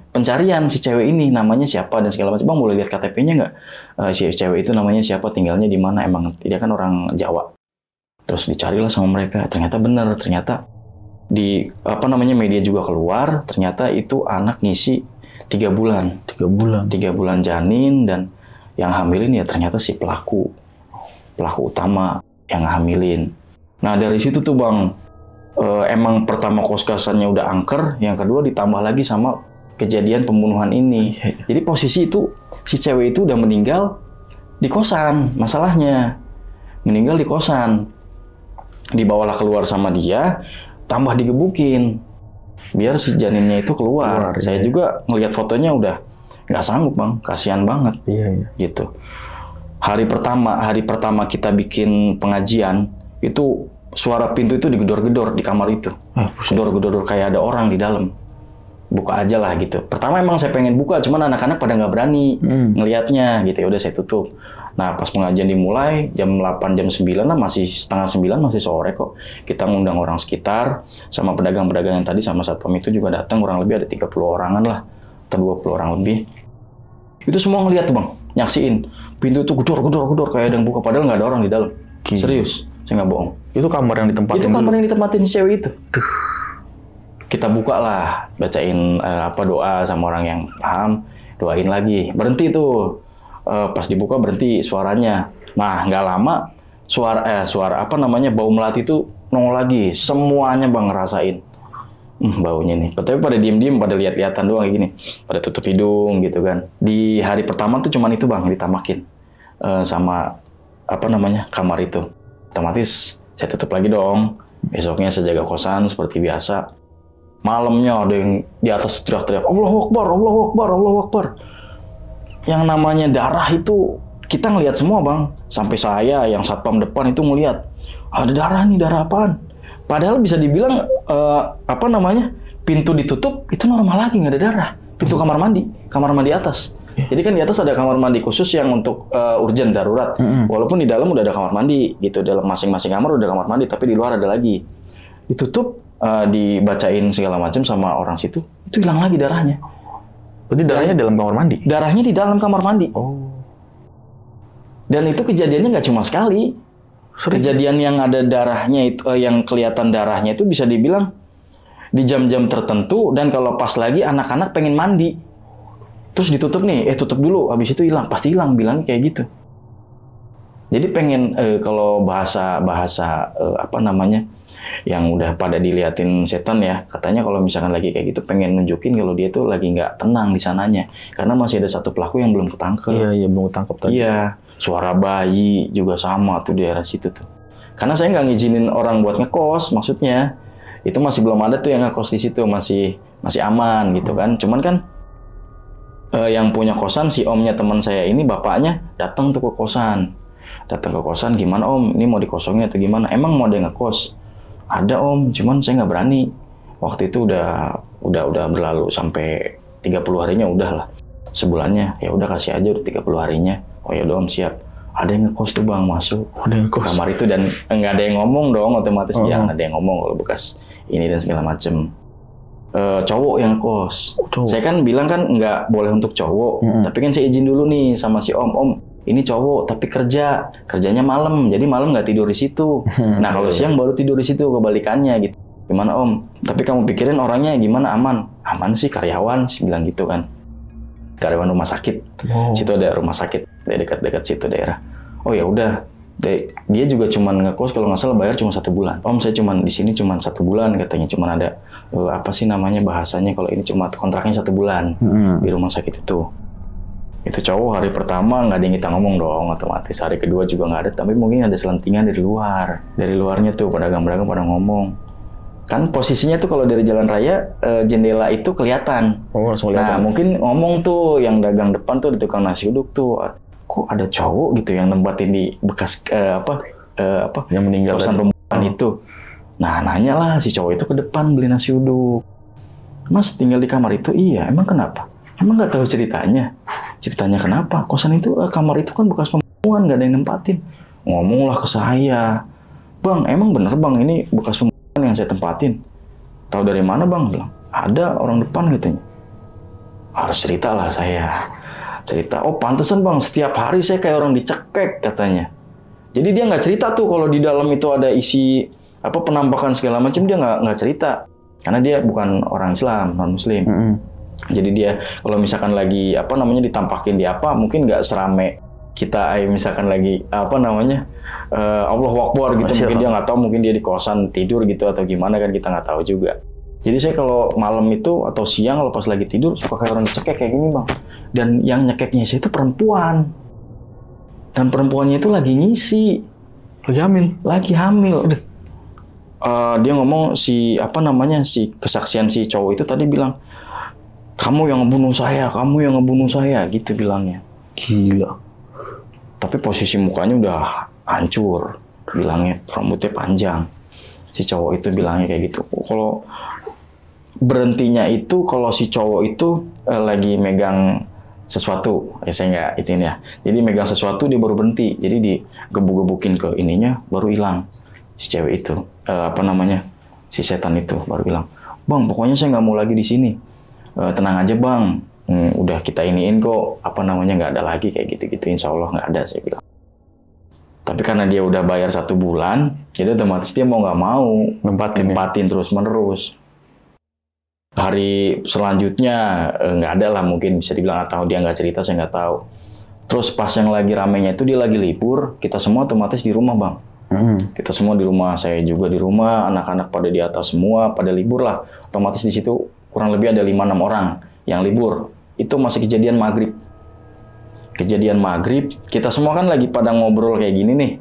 pencarian si cewek ini namanya siapa dan segala macam. Bang boleh lihat KTP-nya nggak? Si cewek itu namanya siapa, tinggalnya di mana, emang dia kan orang Jawa. Terus dicarilah sama mereka, ternyata benar, ternyata di media juga keluar, ternyata itu anak ngisi 3 bulan. 3 bulan janin, dan yang hamilin ya ternyata si pelaku utama yang hamilin. Nah dari situ tuh Bang, emang pertama kos-kosannya udah angker, yang kedua ditambah lagi sama kejadian pembunuhan ini. Jadi posisi itu si cewek itu udah meninggal di kosan, masalahnya meninggal di kosan, dibawalah keluar sama dia, tambah digebukin biar si janinnya itu keluar. Saya juga ngelihat fotonya udah nggak sanggup Bang, kasihan banget. Gitu. Hari pertama kita bikin pengajian, itu suara pintu itu digedor-gedor di kamar itu. Gedor-gedor kayak ada orang di dalam. Buka aja lah gitu. Pertama emang saya pengen buka, cuman anak-anak pada nggak berani ngelihatnya gitu. Ya udah saya tutup. Nah pas pengajian dimulai jam 8, jam 9 lah, masih setengah 9, masih sore kok. Kita ngundang orang sekitar, sama pedagang-pedagang yang tadi sama satpam itu juga datang, kurang lebih ada 30 orangan lah, atau 20 orang lebih. Itu semua ngelihat tuh Bang, nyaksiin. Pintu itu gedor kayak ada yang buka, padahal nggak ada orang di dalam. Serius, saya nggak bohong. Itu kamar yang ditempatin. Itu kamar yang ditempatin si cewek itu. Kita buka lah, bacain doa sama orang yang paham, doain lagi. Berhenti tuh. Pas dibuka berhenti suaranya. Nah, nggak lama suara bau melati itu nongol lagi. Semuanya Bang ngerasain. Baunya nih. Tapi pada diem-diem, pada lihat-lihatan doang kayak gini. Pada tutup hidung gitu kan. Di hari pertama tuh cuman itu Bang ditamakin sama kamar itu. Otomatis saya tutup lagi dong. Besoknya saya jaga kosan seperti biasa. Malamnya ada yang di atas teriak-teriak, Allahu Akbar, Allahu Akbar, Allahu Akbar. Yang namanya darah itu kita ngelihat semua bang. Sampai saya yang satpam depan itu ngelihat, ada darah nih, darah apaan? Padahal bisa dibilang pintu ditutup itu normal lagi, nggak ada darah. Pintu kamar mandi atas. Jadi kan di atas ada kamar mandi khusus yang untuk urgent darurat. Walaupun di dalam udah ada kamar mandi gitu, dalam masing-masing kamar udah kamar mandi, tapi di luar ada lagi. Ditutup, dibacain segala macam sama orang situ, itu hilang lagi darahnya. Berarti darahnya dalam kamar mandi? Darahnya di dalam kamar mandi. Oh. Dan itu kejadiannya nggak cuma sekali. Kejadian yang ada darahnya itu, yang kelihatan darahnya itu bisa dibilang di jam-jam tertentu, dan kalau pas lagi anak-anak pengen mandi, terus ditutup nih, tutup dulu, habis itu hilang, pasti hilang, bilangnya kayak gitu. Jadi pengen kalau bahasa yang udah pada diliatin setan ya, katanya kalau misalkan lagi kayak gitu pengen nunjukin kalau dia tuh lagi nggak tenang di sananya, karena masih ada satu pelaku yang belum ketangkep. Iya, belum ketangkep tadi. Iya, suara bayi juga sama tuh di daerah situ tuh. Karena saya nggak ngizinin orang buat ngekos, maksudnya itu masih belum ada tuh yang ngekos di situ, masih aman gitu kan. Cuman kan yang punya kosan, si omnya teman saya ini, bapaknya datang tuh ke kosan. Datang ke kosan, gimana om, ini mau dikosongin atau gimana? Emang mau ada yang ngekos? Ada om, cuman saya nggak berani. Waktu itu udah berlalu sampai 30 harinya udah lah. Sebulannya, ya udah kasih aja udah 30 harinya. Oh ya udah om, siap. Ada yang ngekos tuh bang, masuk kamar itu, dan nggak ada yang ngomong dong, otomatis jangan ada yang ngomong kalau bekas ini dan segala macem. Cowok yang kos. Saya kan bilang kan nggak boleh untuk cowok, tapi kan saya izin dulu nih sama si om, ini cowok tapi kerjanya malam, jadi malam nggak tidur di situ. Nah kalau siang baru tidur di situ, kebalikannya gitu. Gimana om? Tapi kamu pikirin orangnya gimana, aman? Aman sih, karyawan sih bilang gitu kan. Karyawan rumah sakit. Situ ada rumah sakit dekat-dekat situ daerah. Oh ya udah. Dia juga cuman ngekos kalau nggak salah bayar cuma 1 bulan. Om saya cuman di sini cuma 1 bulan katanya, cuman ada bahasanya kalau ini cuma kontraknya 1 bulan di rumah sakit itu. Itu cowok hari pertama nggak ada yang kita ngomong dong, otomatis hari kedua juga nggak ada, tapi mungkin ada selentingan dari luarnya tuh pedagang-pedagang pada ngomong. Kan posisinya tuh kalau dari jalan raya jendela itu kelihatan. Langsung kelihatan. Nah mungkin ngomong tuh yang dagang depan tuh di tukang nasi uduk tuh, kok ada cowok gitu yang nempatin di bekas yang meninggal kosan perempuan itu. Nah nanya lah si cowok itu ke depan beli nasi uduk. Mas tinggal di kamar itu? Iya. Emang kenapa? Emang nggak tahu ceritanya? Ceritanya kenapa? Kosan itu kamar itu kan bekas perempuan, nggak ada yang nempatin. Ngomonglah ke saya, bang emang bener bang ini bekas perempuan yang saya tempatin. Tahu dari mana bang? Bilang ada orang depan katanya. Harus cerita lah saya. Cerita, oh pantesan bang, setiap hari saya kayak orang dicekek katanya. Jadi dia nggak cerita tuh kalau di dalam itu ada isi penampakan segala macam, dia nggak cerita karena dia bukan orang Islam, non Muslim. Jadi dia kalau misalkan lagi ditampakin di mungkin nggak serame kita misalkan lagi Allahu Akbar gitu. Mungkin dia nggak tahu, mungkin dia di kosan tidur gitu atau gimana kan, kita nggak tahu juga. Jadi saya kalau malam itu atau siang kalau pas lagi tidur suka kayak orang dicekek kayak gini bang. Dan yang nyekeknya saya itu perempuan. Dan perempuannya itu lagi ngisi. Lagi hamil. Dia ngomong si kesaksian si cowok itu tadi bilang, kamu yang ngebunuh saya gitu bilangnya. Gila. Tapi posisi mukanya udah hancur. Bilangnya rambutnya panjang. Si cowok itu bilangnya kayak gitu. Kalau berhentinya itu kalau si cowok itu lagi megang sesuatu, saya nggak itin ya. Jadi megang sesuatu dia baru berhenti. Jadi digebuk-gebukin ke ininya baru hilang. Si cewek itu si setan itu baru bilang, bang pokoknya saya nggak mau lagi di sini. Tenang aja bang, udah kita iniin kok. Nggak ada lagi kayak gitu-gitu. Insya Allah nggak ada, saya bilang. Tapi karena dia udah bayar 1 bulan, jadi otomatis dia mau nggak mau nempatin terus-menerus. Hari selanjutnya nggak ada lah, mungkin bisa dibilang, atau dia nggak cerita, saya nggak tahu. Terus pas yang lagi ramenya itu dia lagi libur, kita semua otomatis di rumah bang. Kita semua di rumah, saya juga di rumah, anak-anak pada di atas semua, pada libur lah. Otomatis di situ kurang lebih ada 5-6 orang yang libur. Itu masih kejadian maghrib. kejadian maghrib, kita semua kan lagi pada ngobrol kayak gini nih,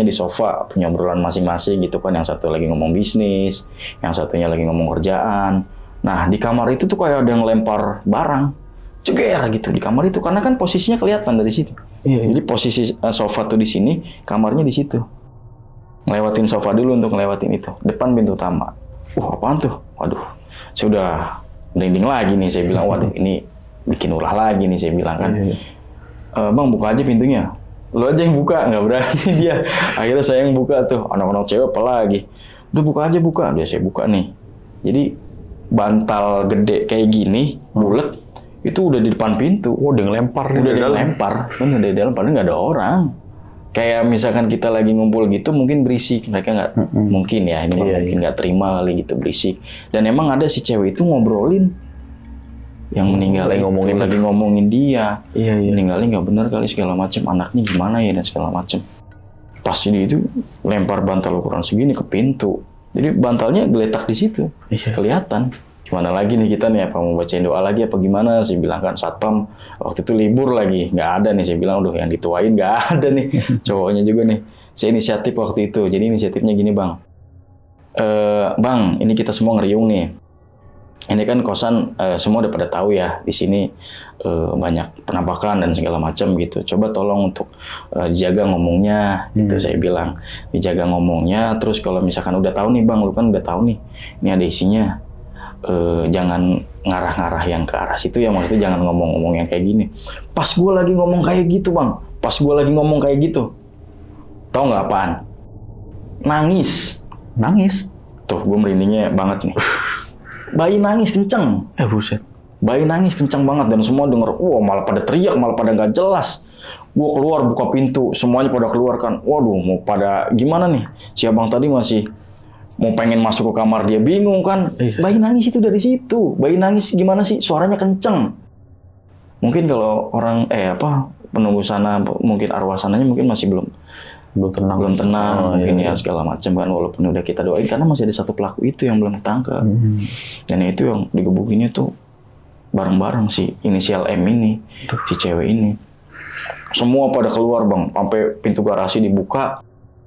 di sofa, punya obrolan masing-masing gitu kan, yang satu lagi ngomong bisnis, yang satunya lagi ngomong kerjaan. Nah di kamar itu tuh kayak ada yang lempar barang, ceger gitu di kamar itu, karena kan posisinya kelihatan dari situ. Jadi posisi sofa tuh di sini, kamarnya di situ. Ngelewatin sofa dulu untuk ngelewatin itu, depan pintu utama. Apaan tuh? Waduh, saya udah merinding lagi nih, saya bilang, waduh ini bikin ulah lagi nih, saya bilang kan. Bang, buka aja pintunya. Lo aja yang buka, nggak berani dia. Akhirnya saya yang buka tuh, anak-anak cewek apalagi. Udah buka aja, buka. Dia saya buka nih. Jadi bantal gede kayak gini, bulat, itu udah di depan pintu. Udah ngelempar. Udah dilempar. Udah di dalam, padahal nggak ada orang. Kayak misalkan kita lagi ngumpul gitu, mungkin berisik. Mereka nggak, mungkin ya, ini mungkin nggak terima kali gitu, berisik. Dan emang ada si cewek itu ngobrolin. Yang meninggal lagi ngomongin dia, meninggalnya nggak benar kali, segala macam, anaknya gimana ya dan segala macam. Pas ini itu lempar bantal ukuran segini ke pintu, jadi bantalnya geletak di situ, kelihatan. Gimana lagi nih kita nih, apa mau bacain doa lagi apa gimana? Saya bilang kan satpam waktu itu libur lagi, nggak ada nih. Saya bilang udah yang dituain nggak ada nih, cowoknya juga nih. Saya inisiatif waktu itu, jadi inisiatifnya gini bang, bang ini kita semua ngeriung nih. Ini kan kosan semua udah pada tahu ya, di sini banyak penampakan dan segala macam gitu. Coba tolong untuk dijaga ngomongnya, gitu saya bilang. Dijaga ngomongnya, terus kalau misalkan udah tahu nih bang, lu kan udah tahu nih, ini ada isinya. Jangan ngarah-ngarah yang ke arah situ ya, maksudnya jangan ngomong-ngomong yang kayak gini. Pas gue lagi ngomong kayak gitu bang, pas gue lagi ngomong kayak gitu, tau nggak apaan? Nangis. Tuh gue merindingnya banget nih. Bayi nangis kenceng. Buset. Bayi nangis kenceng banget dan semua denger. Malah pada teriak, malah pada nggak jelas. Gue keluar buka pintu, semuanya pada keluar kan. Waduh, mau pada gimana nih? Si abang tadi masih mau pengen masuk ke kamar, dia bingung kan. Bayi nangis itu dari situ. Bayi nangis gimana sih? Suaranya kenceng. Mungkin kalau orang penunggu sana, mungkin arwah sananya mungkin masih belum tenang mungkin ya segala macam kan, walaupun udah kita doain karena masih ada satu pelaku itu yang belum ketangkep. Dan itu yang digebukinnya tuh bareng-bareng si inisial M ini, si cewek ini. Semua pada keluar bang, sampai pintu garasi dibuka,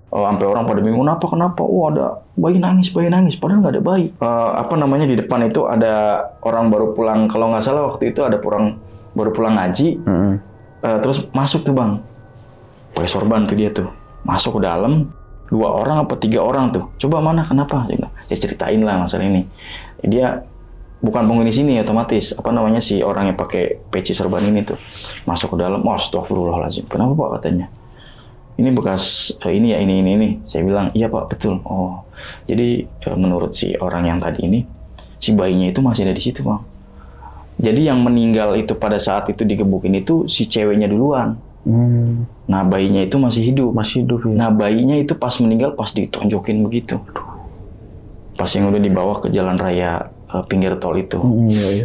sampai orang pada bingung kenapa? Ada bayi nangis, padahal nggak ada bayi. Di depan itu ada orang baru pulang, kalau nggak salah waktu itu ada orang baru pulang ngaji, terus masuk tuh bang, pakai sorban tuh dia tuh. Masuk ke dalam, 2 orang apa 3 orang tuh. Coba mana, kenapa? Saya ceritain lah masalah ini. Dia bukan penghuni sini otomatis. Si orang yang pakai peci sorban ini tuh. Masuk ke dalam, astagfirullahaladzim. Kenapa pak katanya? Ini bekas, ini. Saya bilang, iya pak, betul. Jadi menurut si orang yang tadi ini, si bayinya itu masih ada di situ bang. Jadi yang meninggal itu pada saat itu digebukin itu si ceweknya duluan. Nah bayinya itu masih hidup ya. Nah bayinya itu pas meninggal pas ditonjokin begitu, pas yang udah dibawa ke jalan raya pinggir tol itu.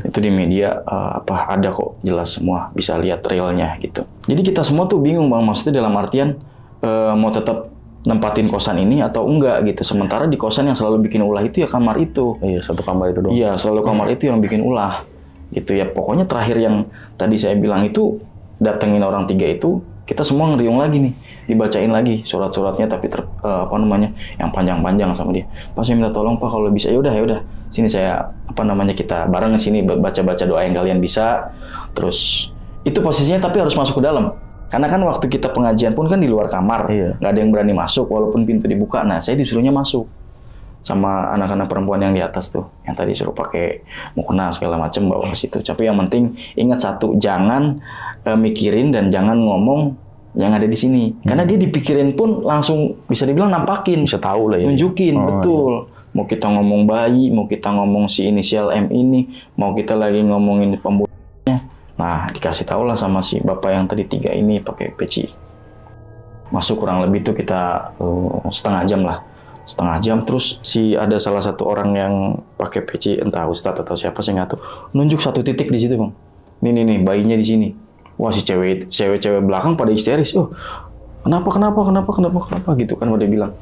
Itu di media ada kok jelas semua, bisa lihat realnya gitu. Jadi kita semua tuh bingung bang, maksudnya dalam artian mau tetap nempatin kosan ini atau enggak gitu. Sementara di kosan yang selalu bikin ulah itu ya kamar itu. Satu kamar itu doang. Iya, selalu kamar itu yang bikin ulah gitu ya. Pokoknya terakhir yang tadi saya bilang itu, datengin orang 3 itu, kita semua ngeriung lagi nih, dibacain lagi surat-suratnya, tapi yang panjang-panjang sama dia. Pas saya minta tolong pak kalau bisa, ya udah, sini saya kita bareng sini baca-baca doa yang kalian bisa. Terus itu posisinya tapi harus masuk ke dalam, karena kan waktu kita pengajian pun kan di luar kamar, nggak ada yang berani masuk walaupun pintu dibuka. Nah saya disuruhnya masuk sama anak-anak perempuan yang di atas tuh, yang tadi suruh pakai mukena segala macam bawa ke situ. Tapi yang penting ingat satu, jangan mikirin dan jangan ngomong yang ada di sini, karena dia dipikirin pun langsung bisa dibilang nampakin, bisa tahu lah ya, nunjukin betul. Mau kita ngomong bayi, mau kita ngomong si inisial M ini, mau kita lagi ngomongin pembunuhnya, nah dikasih tahu lah sama si bapak yang tadi 3 ini pakai peci. Masuk kurang lebih tuh kita setengah jam, terus ada salah satu orang yang pakai peci, entah ustadz atau siapa saya nggak tahu, nunjuk satu titik di situ bang. Nih bayinya di sini. Wah si cewek belakang pada histeris. Kenapa gitu kan, pada bilang.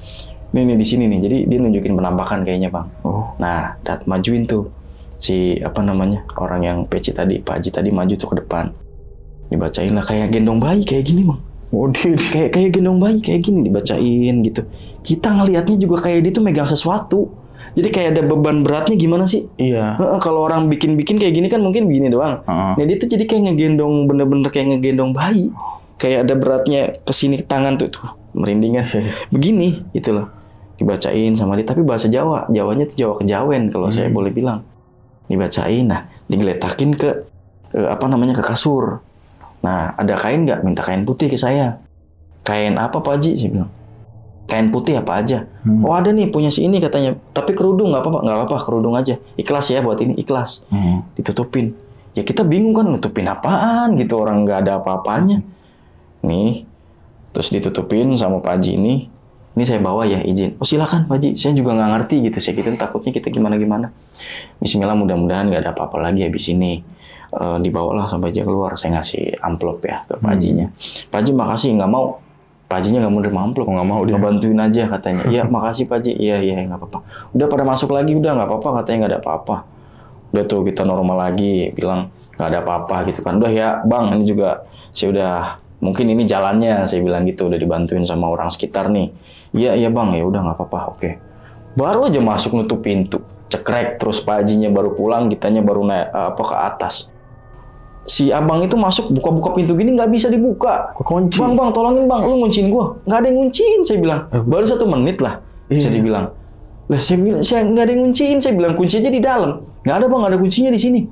Nih di sini nih. Jadi dia nunjukin penampakan kayaknya bang. Nah majuin tuh si orang yang peci tadi, Pak Haji tadi maju tuh ke depan. Dibacain lah kayak gendong bayi kayak gini bang. Kayak gendong bayi kayak gini dibacain gitu. Kita ngelihatnya juga kayak dia tuh megang sesuatu. Jadi kayak ada beban beratnya gimana sih? Iya. Kalau orang bikin kayak gini kan mungkin begini doang. Nah dia tuh jadi kayak ngegendong, bener-bener kayak ngegendong bayi. Kayak ada beratnya kesini tangan tuh merinding kan. Begini gitu loh. Dibacain sama dia, tapi bahasa Jawa. Jawanya tuh Jawa Kejawen kalau saya boleh bilang. Dibacain, nah digeletakin ke ke kasur. Nah ada kain nggak? Minta kain putih ke saya. Kain apa Pak Haji? Saya bilang. Kain putih apa aja? Oh ada nih punya si ini katanya. Tapi kerudung nggak apa-apa, kerudung aja. Ikhlas ya buat ini, ikhlas. Ditutupin. Ya kita bingung kan nutupin apaan gitu, orang nggak ada apa-apanya. Nih, terus ditutupin sama Pak Haji ini. Ini saya bawa ya izin. Oh silakan Pak Haji, saya juga nggak ngerti gitu. Saya gitu takutnya kita gimana-gimana. Bismillah mudah-mudahan nggak ada apa-apa lagi habis ini. Dibawalah sampai aja keluar. Saya ngasih amplop ya ke Pak Hajinya. Pak Haji makasih, nggak mau. Pak Hajinya nggak mau nerima amplop, nggak mau, dia bantuin aja katanya. Iya makasih Pak Haji, iya nggak apa-apa. Udah pada masuk lagi, udah nggak apa-apa katanya, nggak ada apa-apa. Udah tuh kita normal lagi, bilang nggak ada apa-apa gitu kan. Udah ya bang, ini juga saya udah mungkin ini jalannya, saya bilang gitu, udah dibantuin sama orang sekitar nih. Iya bang, ya udah nggak apa-apa, oke. Baru aja masuk nutup pintu, cekrek, terus Pak Hajinya baru pulang, kitanya baru naik ke atas. Si abang itu masuk buka-buka pintu gini nggak bisa dibuka. Kunci. Bang, tolongin bang, lu ngunciin gua. Nggak ada yang ngunciin, saya bilang. Baru 1 menit lah, bisa dibilang. Lah saya bilang, saya nggak ada yang ngunciin, saya bilang kunci aja di dalam. Nggak ada bang, ada kuncinya di sini.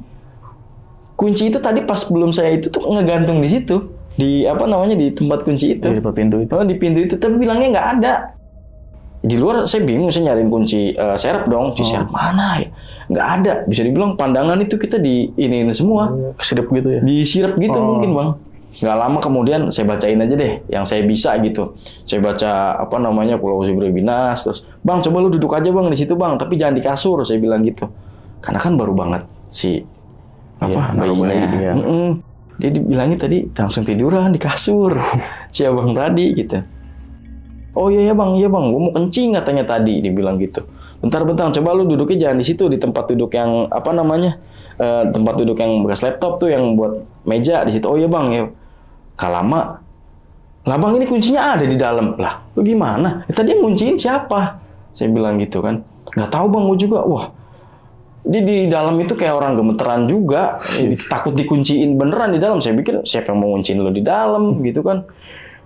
Kunci itu tadi pas belum saya itu tuh ngegantung di situ, di di tempat kunci itu. Di pintu itu. Oh, di pintu itu, tapi bilangnya nggak ada. Di luar saya bingung, saya nyariin kunci serep dong, kunci serep mana ya? Nggak ada. Bisa dibilang pandangan itu kita ini semua. Kesirep gitu ya? Disirep gitu mungkin bang. Nggak lama kemudian saya bacain aja deh, yang saya bisa gitu. Saya baca Qul a'udzu birabbil nas, terus bang coba lu duduk aja bang di situ bang, tapi jangan di kasur, saya bilang gitu. Karena kan baru banget si bayinya. Dia dibilangnya tadi langsung tiduran di kasur, si abang tadi gitu. Oh iya bang, gue mau kencing katanya tadi, dibilang gitu. Bentar, coba lu duduknya jangan di situ, di tempat duduk yang tempat duduk yang bekas laptop tuh, yang buat meja di situ. Oh iya bang, ya. Kalama, lah bang ini kuncinya ada di dalam. Lah, lu gimana? Tadi yang kunciin siapa? Saya bilang gitu kan. Nggak tahu bang, gue juga. Wah, dia di dalam itu kayak orang gemeteran juga, takut dikunciin beneran di dalam. Saya pikir siapa yang mau kunciin lu di dalam gitu kan.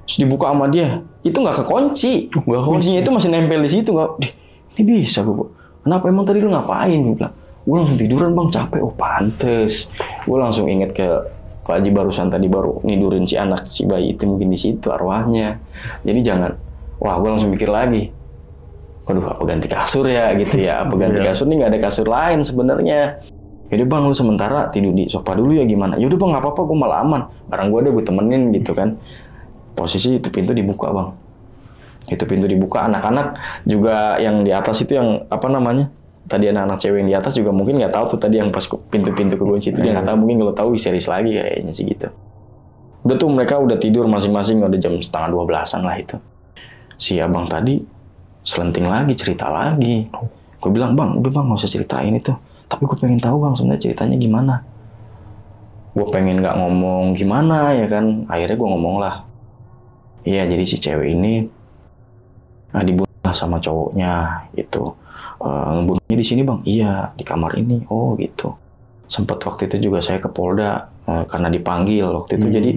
Terus dibuka sama dia, itu nggak kekunci, kuncinya itu masih nempel di situ. Ini bisa gue. Kenapa emang tadi lu ngapain? Gue bilang, gue langsung tiduran bang, capek. Oh pantes. Gue langsung inget ke Pak Haji barusan tadi baru nidurin si anak si bayi itu mungkin di situ arwahnya. Jadi jangan. Wah gue langsung mikir lagi. Waduh apa ganti kasur ya gitu ya? Apa ganti kasur nih, nggak ada kasur lain sebenarnya. Yaudah bang lu sementara tidur di sofa dulu ya gimana? Yaudah bang nggak apa-apa, gue malah aman. Barang gue ada gue temenin gitu kan. Posisi itu pintu dibuka bang, itu pintu dibuka, anak-anak juga yang di atas itu yang tadi anak-anak cewek yang di atas juga mungkin nggak tahu tuh tadi yang pas pintu-pintu kekunci itu dia nggak tahu, mungkin kalau tahu histeris lagi kayaknya sih gitu. Udah tuh mereka udah tidur masing-masing, udah jam 11:30 lah itu. Si abang tadi selenting lagi, cerita lagi. Gue bilang bang, udah bang nggak usah ceritain itu, tapi gue pengen tahu bang sebenarnya ceritanya gimana. Gue pengen nggak ngomong gimana ya kan, akhirnya gue ngomong lah. Iya, jadi si cewek ini dibunuh sama cowoknya itu. Ngebunuhnya di sini bang? Iya, di kamar ini. Oh gitu. Sempat waktu itu juga saya ke Polda karena dipanggil waktu itu. Jadi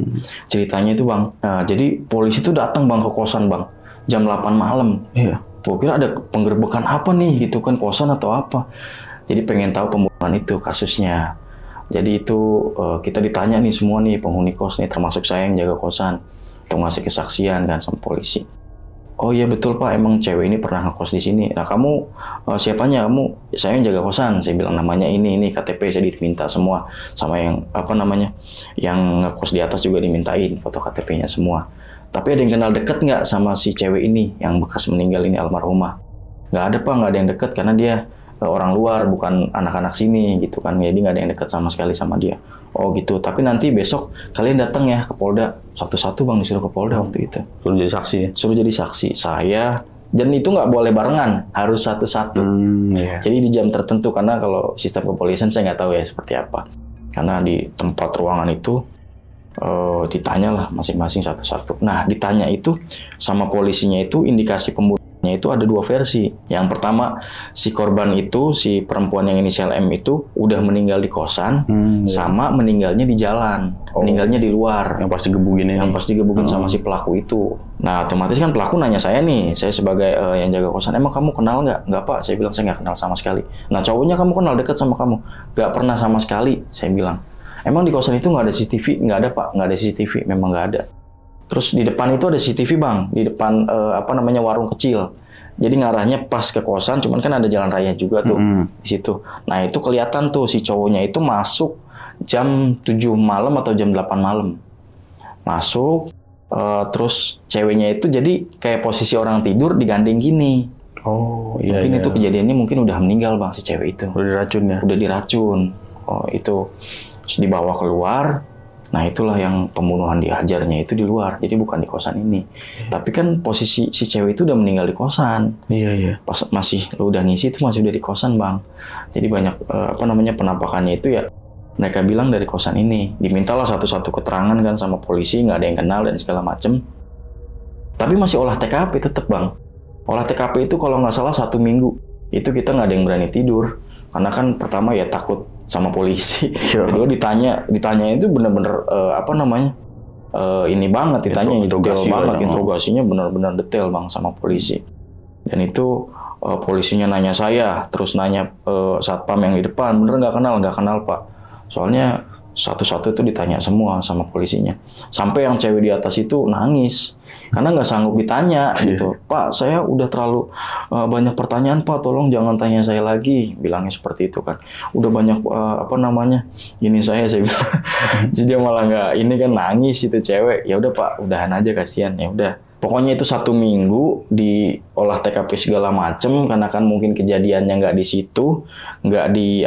ceritanya itu bang, jadi polisi itu datang bang ke kosan bang, jam 8 malam. Iya. Gue kira ada penggerbekan apa nih gitu kan, kosan atau apa. Jadi pengen tahu pembunuhan itu kasusnya. Jadi itu kita ditanya nih semua nih penghuni kos nih, termasuk saya yang jaga kosan. Untuk ngasih kesaksian kan sama polisi. Oh iya betul pak, emang cewek ini pernah ngekos di sini. Nah kamu siapanya? Kamu? Saya yang jaga kosan. Saya bilang namanya ini KTP saya diminta semua, sama yang yang ngekos di atas juga dimintain foto KTP-nya semua. Tapi ada yang kenal deket nggak sama si cewek ini yang bekas meninggal ini almarhumah? Nggak ada pak, nggak ada yang deket karena dia orang luar, bukan anak-anak sini gitu kan. Jadi nggak ada yang deket sama sekali sama dia. Oh gitu, tapi nanti besok kalian datang ya ke Polda. Satu-satu bang disuruh ke Polda waktu itu. Suruh jadi saksi ya? Suruh jadi saksi. Saya, dan itu nggak boleh barengan, harus satu-satu. Jadi di jam tertentu, karena kalau sistem kepolisian saya nggak tahu ya seperti apa. Karena di tempat ruangan itu Ditanya lah masing-masing satu-satu. Nah, ditanya itu sama polisinya itu indikasi pembunuhnya itu ada 2 versi. Yang pertama, si korban itu, si perempuan yang inisial M itu udah meninggal di kosan, sama meninggalnya di jalan, meninggalnya di luar. Yang pasti digebukin ini. Yang pasti digebukin sama si pelaku itu. Nah, otomatis kan pelaku nanya saya nih, saya sebagai yang jaga kosan, emang kamu kenal nggak? Nggak, Pak. Saya bilang saya nggak kenal sama sekali. Nah, cowoknya kamu kenal, dekat sama kamu? Nggak pernah sama sekali, saya bilang. Emang di kosan itu nggak ada CCTV? Nggak ada, Pak. Nggak ada CCTV, memang nggak ada. Terus di depan itu ada CCTV, Bang. Di depan warung kecil. Jadi ngarahnya pas ke kosan, cuman kan ada jalan raya juga tuh di situ. Nah, itu kelihatan tuh si cowoknya itu masuk jam 7 malam atau jam 8 malam. Masuk, terus ceweknya itu jadi kayak posisi orang tidur digandeng gini. Oh, iya. Mungkin itu kejadiannya mungkin udah meninggal, Bang, si cewek itu. Udah diracun ya? Udah diracun. Oh, itu. Terus dibawa keluar. Nah, itulah yang pembunuhan dihajarnya itu di luar. Jadi bukan di kosan ini. Tapi kan posisi si cewek itu udah meninggal di kosan. Iya. Pas masih udah ngisi itu masih udah di kosan, Bang. Jadi banyak penampakannya itu ya mereka bilang dari kosan ini. Dimintalah satu-satu keterangan kan sama polisi, nggak ada yang kenal dan segala macem. Tapi masih olah TKP tetap, Bang. Olah TKP itu kalau nggak salah 1 minggu. Itu kita nggak ada yang berani tidur. Karena kan pertama ya takut sama polisi. Kedua ditanya itu benar-benar ini banget ditanya, detail banget, interogasinya benar-benar detail, Bang, sama polisi. Dan itu polisinya nanya saya, terus nanya satpam yang di depan, bener nggak kenal Pak. Soalnya satu-satu itu ditanya semua sama polisinya. Sampai yang cewek di atas itu nangis karena nggak sanggup ditanya gitu. Pak, saya udah terlalu banyak pertanyaan, Pak, tolong jangan tanya saya lagi, bilangnya seperti itu kan. Udah banyak ini saya bilang. Jadi dia malah nggak, ini kan nangis itu cewek. Ya udah Pak, udahan aja, kasihan. Ya udah. Pokoknya itu 1 minggu di olah TKP segala macem, karena kan mungkin kejadiannya nggak di situ, nggak di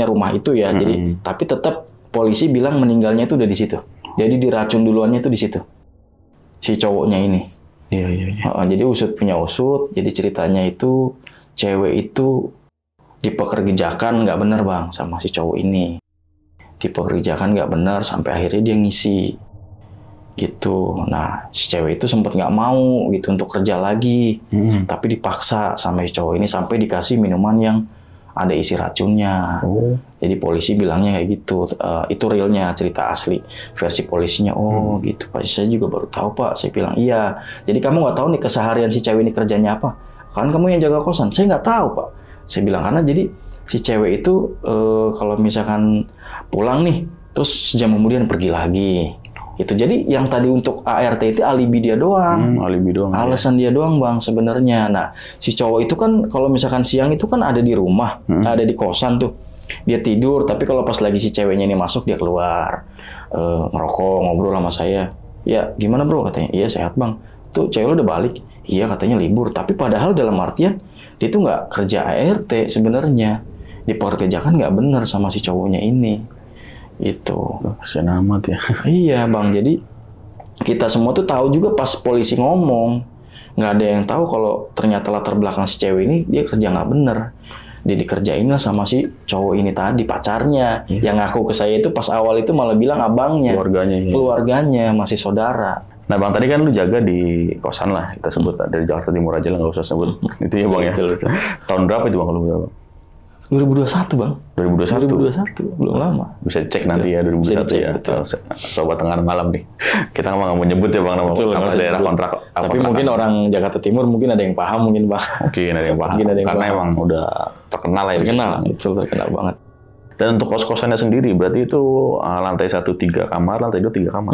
rumah itu ya. Jadi tapi tetap polisi bilang meninggalnya itu udah di situ. Jadi diracun duluannya itu di situ. Si cowoknya ini. Iya. Jadi usut punya usut. Jadi ceritanya itu cewek itu dipekerjakan nggak benar, Bang, sama si cowok ini. Dipekerjakan nggak benar sampai akhirnya dia ngisi. Gitu. Nah, si cewek itu sempat nggak mau gitu untuk kerja lagi. Tapi dipaksa sama si cowok ini sampai dikasih minuman yang ada isi racunnya. Jadi polisi bilangnya kayak gitu. Itu realnya, cerita asli. Versi polisinya, gitu Pak. Saya juga baru tahu, Pak. Saya bilang, iya. Jadi kamu nggak tahu nih keseharian si cewek ini kerjanya apa? Kan kamu yang jaga kosan. Saya nggak tahu, Pak. Saya bilang, karena jadi si cewek itu kalau misalkan pulang nih, terus sejam kemudian pergi lagi. Itu jadi yang tadi untuk ART itu alibi dia doang. Alibi doang. Alasan dia doang, Bang, sebenarnya. Nah, si cowok itu kan kalau misalkan siang itu kan ada di rumah, ada di kosan tuh. Dia tidur, tapi kalau pas lagi si ceweknya ini masuk, dia keluar. Ngerokok, ngobrol sama saya. Ya, gimana bro? Katanya, iya sehat, Bang. Tuh cewek lo udah balik. Iya, katanya libur. Tapi padahal dalam artian, dia tuh nggak kerja ART sebenarnya. Dipekerjakan nggak benar sama si cowoknya ini. Itu kasian amat ya. Iya, Bang, jadi kita semua tuh tahu juga pas polisi ngomong, nggak ada yang tahu kalau ternyata latar belakang si cewek ini dia kerja nggak bener. Dia dikerjain lah sama si cowok ini tadi, pacarnya. Yang ngaku ke saya itu pas awal itu malah bilang abangnya, keluarganya, masih saudara. Nah, Bang, tadi kan lu jaga di kosan lah, kita sebut dari Jakarta Timur aja lah, nggak usah sebut itu ya, Bang, ya. Tahun berapa itu, Bang, kalau berapa? 2021, Bang. 2021, belum lama. Bisa cek nanti ya 2021 ya. Sobat Tengah Malam nih. Kita nggak mau nyebut ya, Bang, nama daerah kontrak. Tapi mungkin orang Jakarta Timur mungkin ada yang paham, mungkin, Bang. Mungkin ada yang paham. Karena emang udah terkenal lah ya. Terkenal banget. Dan untuk kos-kosannya sendiri, berarti itu lantai 1 3 kamar, lantai 2 3 kamar.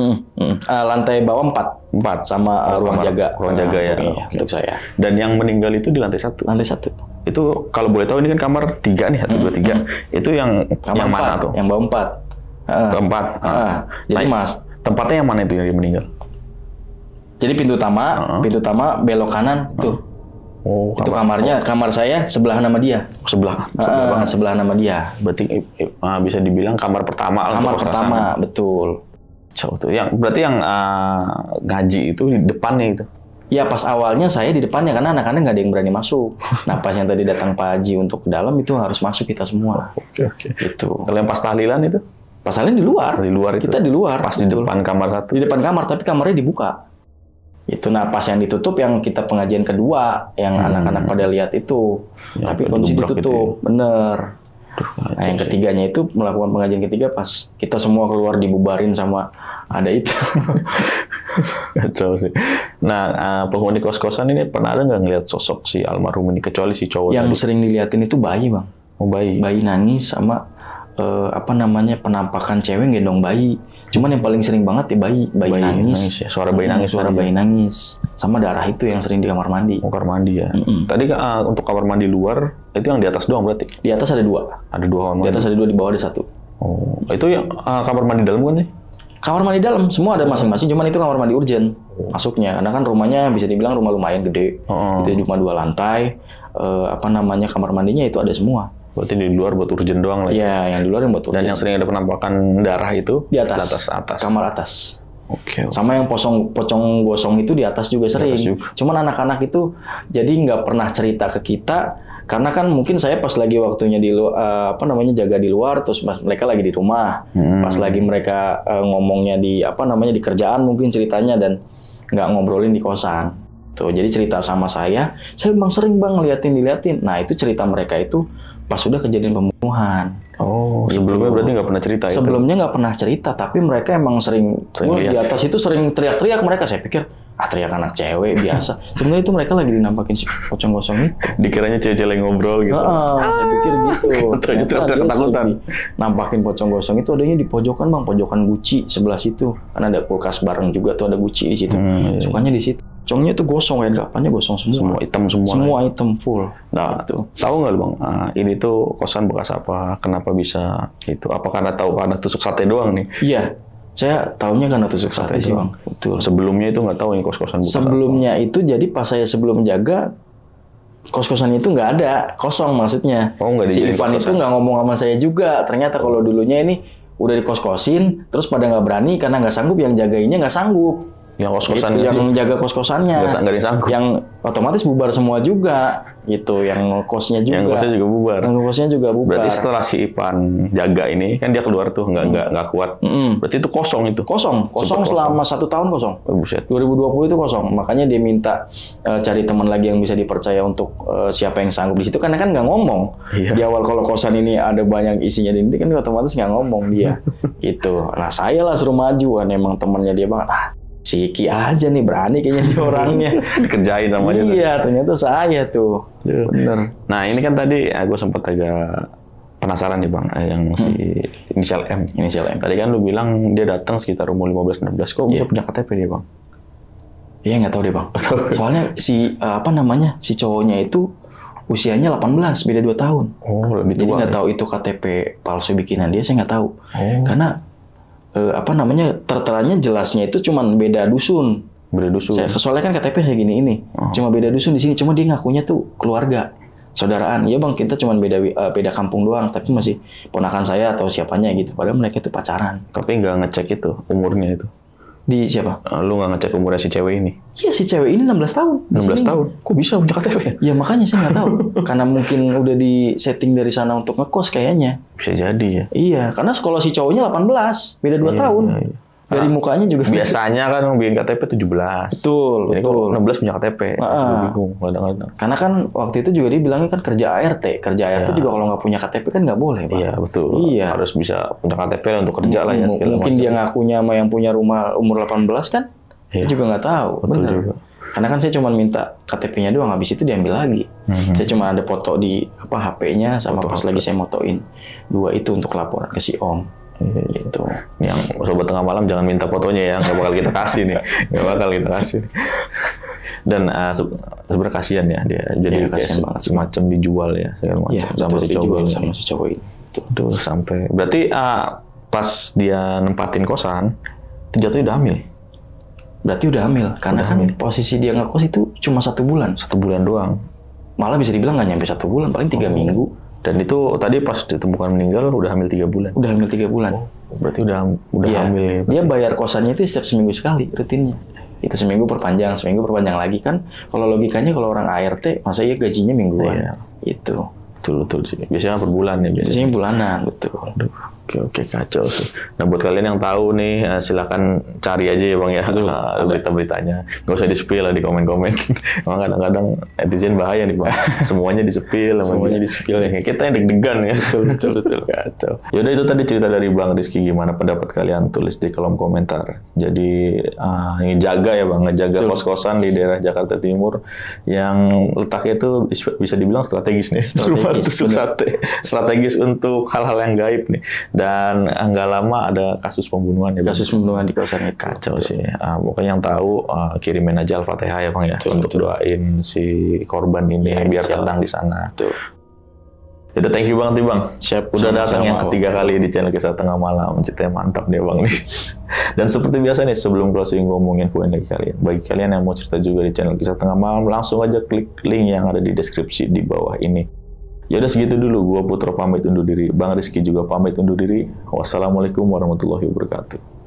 Lantai bawah 4 sama ruang jaga. Ruang jaga ya. Untuk saya. Dan yang meninggal itu di lantai 1. Lantai 1. Itu kalau boleh tahu ini kan kamar 3 nih, 1 2 3. Itu yang mana tuh? Yang bawah 4. Jadi Mas, tempatnya yang mana itu yang meninggal? Jadi pintu utama belok kanan tuh. Itu kamarnya, kamar saya sebelah nama dia. Sebelah nama dia. Berarti bisa dibilang kamar pertama. Kamar pertama, betul. Jauh tuh. Berarti yang ngaji itu di depannya itu. Ya, pas awalnya saya di depannya karena anak-anak nggak ada yang berani masuk. Nah, pas yang tadi datang Pak Haji untuk ke dalam itu harus masuk kita semua. Oke. Itu. Kalau yang pas tahlilan itu? Pasalnya di luar. Di luar itu. Kita di luar. Pas di depan kamar satu. Di depan kamar, tapi kamarnya dibuka. Itu nah pas yang ditutup yang kita pengajian kedua, yang anak-anak pada lihat itu. Ya, tapi kondisi ditutup, gitu. Bener. Nah yang ketiganya itu melakukan pengajian ketiga pas kita semua keluar dibubarin sama ada itu. Kacau sih. Nah penghuni kos-kosan ini pernah ada nggak ngeliat sosok si almarhum ini kecuali si cowok yang tadi? Sering diliatin itu bayi bang. Oh bayi. Bayi nangis sama penampakan cewek gendong bayi. Cuman yang paling sering banget ya bayi nangis ya. Suara bayi nangis. Suara bayi nangis. Sama darah itu yang sering di kamar mandi. Oh, kamar mandi ya. Tadi untuk kamar mandi luar itu yang di atas doang berarti? Di atas ada 2. Ada 2 kamar mandi. Di atas ada 2, di bawah ada 1. Oh, itu yang kamar mandi dalam kan nih? Kamar mandi dalam semua ada masing-masing. Cuman itu kamar mandi urgen masuknya. Karena kan rumahnya bisa dibilang rumah lumayan gede. Itu cuma 2 lantai. Kamar mandinya itu ada semua. Berarti di luar buat urgen doang lah. Iya, yang di luar yang buat urgen. Dan yang sering ada penampakan darah itu di atas. Kamar atas. Oke. Sama yang pocong gosong itu di atas juga sering. Cuman anak-anak itu jadi nggak pernah cerita ke kita karena kan mungkin saya pas lagi waktunya di luar jaga di luar, terus mereka lagi di rumah. Pas lagi mereka ngomongnya di di kerjaan mungkin ceritanya dan nggak ngobrolin di kosan. Tuh, jadi cerita sama saya bang sering bang diliatin. Nah itu cerita mereka itu pas sudah kejadian pembunuhan. Oh, sebelumnya berarti nggak pernah cerita itu? Sebelumnya nggak pernah cerita, tapi mereka emang sering di atas itu sering teriak-teriak mereka. Saya pikir, teriak anak cewek biasa. Sebenarnya itu mereka lagi dinampakin si pocong gosong itu. Dikiranya cewek-cewek ngobrol gitu. Saya pikir gitu. Ternyata ketakutan. Nampakin pocong gosong itu adanya di pojokan bang, pojokan guci sebelah situ. Karena ada kulkas bareng juga tuh ada guci di situ. Sukanya di situ. Pocongnya itu gosong, kapannya gosong semua. Semua hitam semua. Semua hitam full. Nah, gitu. Tahu nggak bang? Ini tuh kosan bekas apa? Kenapa bisa itu? Apa karena tusuk sate doang nih? Iya. Saya tahunya karena tusuk sate sih bang. Betul. Sebelumnya itu nggak tahu ini kos-kosan bekas. Sebelumnya itu jadi pas saya sebelum jaga kos-kosan itu nggak ada, kosong maksudnya. Oh, nggak si Ivan itu nggak ngomong sama saya juga. Ternyata kalau dulunya ini udah dikos-kosin, terus pada nggak berani karena nggak sanggup, yang jagainnya nggak sanggup. Yang kos-kosannya itu, yang jaga kos-kosannya nggak disanggup. Yang otomatis bubar semua juga gitu, yang kosnya juga. Yang kosnya juga bubar. Yang kosnya juga bubar. Berarti setelah si Ivan jaga ini kan dia keluar tuh nggak kuat. Berarti itu kosong itu. Kosong selama 1 tahun kosong. Oh, buset. 2020 itu kosong. Makanya dia minta cari teman lagi yang bisa dipercaya untuk siapa yang sanggup di situ, karena kan nggak ngomong. Di awal kalau kosan ini ada banyak isinya di ini kan otomatis nggak ngomong dia. Gitu. Nah saya lah suruh maju, kan emang temannya dia banget. Si Ki aja nih berani kayaknya dia orangnya. Dikerjain namanya. Iya, ternyata saya tuh. Bener. Nah, ini kan tadi gue sempat agak penasaran nih Bang, yang si inisial M. Inisial M. Tadi kan lu bilang dia datang sekitar umur 15-16. Kok bisa punya KTP dia, Bang? Iya, nggak tahu deh, Bang. Soalnya si cowoknya itu usianya 18, beda 2 tahun. Oh, lebih tua. Jadi nggak tahu itu KTP palsu bikinan dia, saya nggak tahu. Karena terteranya jelasnya itu cuman beda dusun. Beda dusun. Soalnya kan KTP saya gini ini, cuma beda dusun di sini. Cuma dia ngakunya tuh keluarga, saudaraan. Iya bang, kita cuman beda kampung doang, tapi masih ponakan saya atau siapanya gitu. Padahal mereka itu pacaran. Tapi nggak ngecek itu umurnya itu. Di siapa? Lu nggak ngecek umurnya si cewek ini? Iya, si cewek ini 16 tahun. 16 tahun? Kok bisa punya KTP? Ya makanya saya nggak tahu. Karena mungkin udah di setting dari sana untuk ngekos kayaknya. Bisa jadi ya. Iya, karena kalau si cowoknya 18, beda 2 tahun. Iya. Dari mukanya juga. Biasanya kan bikin KTP 17. Betul. Jadi kok 16 punya KTP. Gue bingung kadang-kadang. Karena kan waktu itu juga dia bilangnya kan kerja ART. Kerja ART juga kalau nggak punya KTP kan nggak boleh, Pak. Iya, betul. Iya. Harus bisa punya KTP lah untuk kerja lah ya. Mungkin dia ngakunya sama yang punya rumah umur 18 kan? Dia juga nggak tahu. Betul bener. Juga. Karena kan saya cuma minta KTP-nya doang, habis itu diambil lagi. Saya cuma ada foto di HP-nya sama pas lagi saya motoin. 2 itu untuk laporan ke si Om. Gitu. Yang sobat tengah malam jangan minta fotonya ya, nggak bakal kita kasih nih, nggak bakal kita kasih. Dan sebenarnya kasihan ya dia, jadi kayak semacam dijual ya, segala macam sama si cowok ini. Sama si cowok ini. Tuh sampai berarti pas dia nempatin kosan, itu jatuhnya udah hamil. Berarti udah hamil, karena udah kan hamil. Posisi dia ngekos itu cuma 1 bulan. 1 bulan doang. Malah bisa dibilang nggak nyampe 1 bulan, paling 3 minggu. Dan itu tadi pas ditemukan meninggal udah hamil 3 bulan. Udah hamil 3 bulan. Berarti udah hamil ya. Dia bayar kosannya itu setiap seminggu sekali rutinnya. Itu seminggu perpanjang lagi kan. Kalau logikanya kalau orang ART masa iya gajinya mingguan. Itu. Betul sih. Biasanya per bulan ya. Biasanya bulanan, betul. Aduh, oke kacau sih. Nah buat kalian yang tahu nih, silakan cari aja ya bang ya berita-beritanya. Gak usah di-spill lah di komen-komen. Emang kadang-kadang netizen bahaya nih bang. Semuanya di-spill. Semuanya di-spill ya. Kita yang deg-degan ya. Betul. Kacau. Yaudah itu tadi cerita dari Bang Rizky. Gimana pendapat kalian? Tulis di kolom komentar. Jadi ngejaga ya bang, ngejaga kos-kosan di daerah Jakarta Timur yang letaknya itu bisa dibilang strategis nih. Rumah tusuk sate. Strategis untuk hal-hal yang gaib nih. Dan nggak lama ada kasus pembunuhan ya bang. Kasus pembunuhan di kawasan itu. Kacau sih. Pokoknya yang tahu kirimin aja Al-Fatihah ya bang ya. Untuk doain si korban ini biar tenang di sana. Udah thank you banget nih bang. Siap. Udah datang yang ketiga kali di channel Kisah Tengah Malam. Ceritanya mantap nih bang nih. Dan seperti biasa nih sebelum closing ngomongin infoin lagi kalian. Bagi kalian yang mau cerita juga di channel Kisah Tengah Malam, langsung aja klik link yang ada di deskripsi di bawah ini. Ya udah segitu dulu. Gua Putra pamit undur diri. Bang Rizky juga pamit undur diri. Wassalamualaikum warahmatullahi wabarakatuh.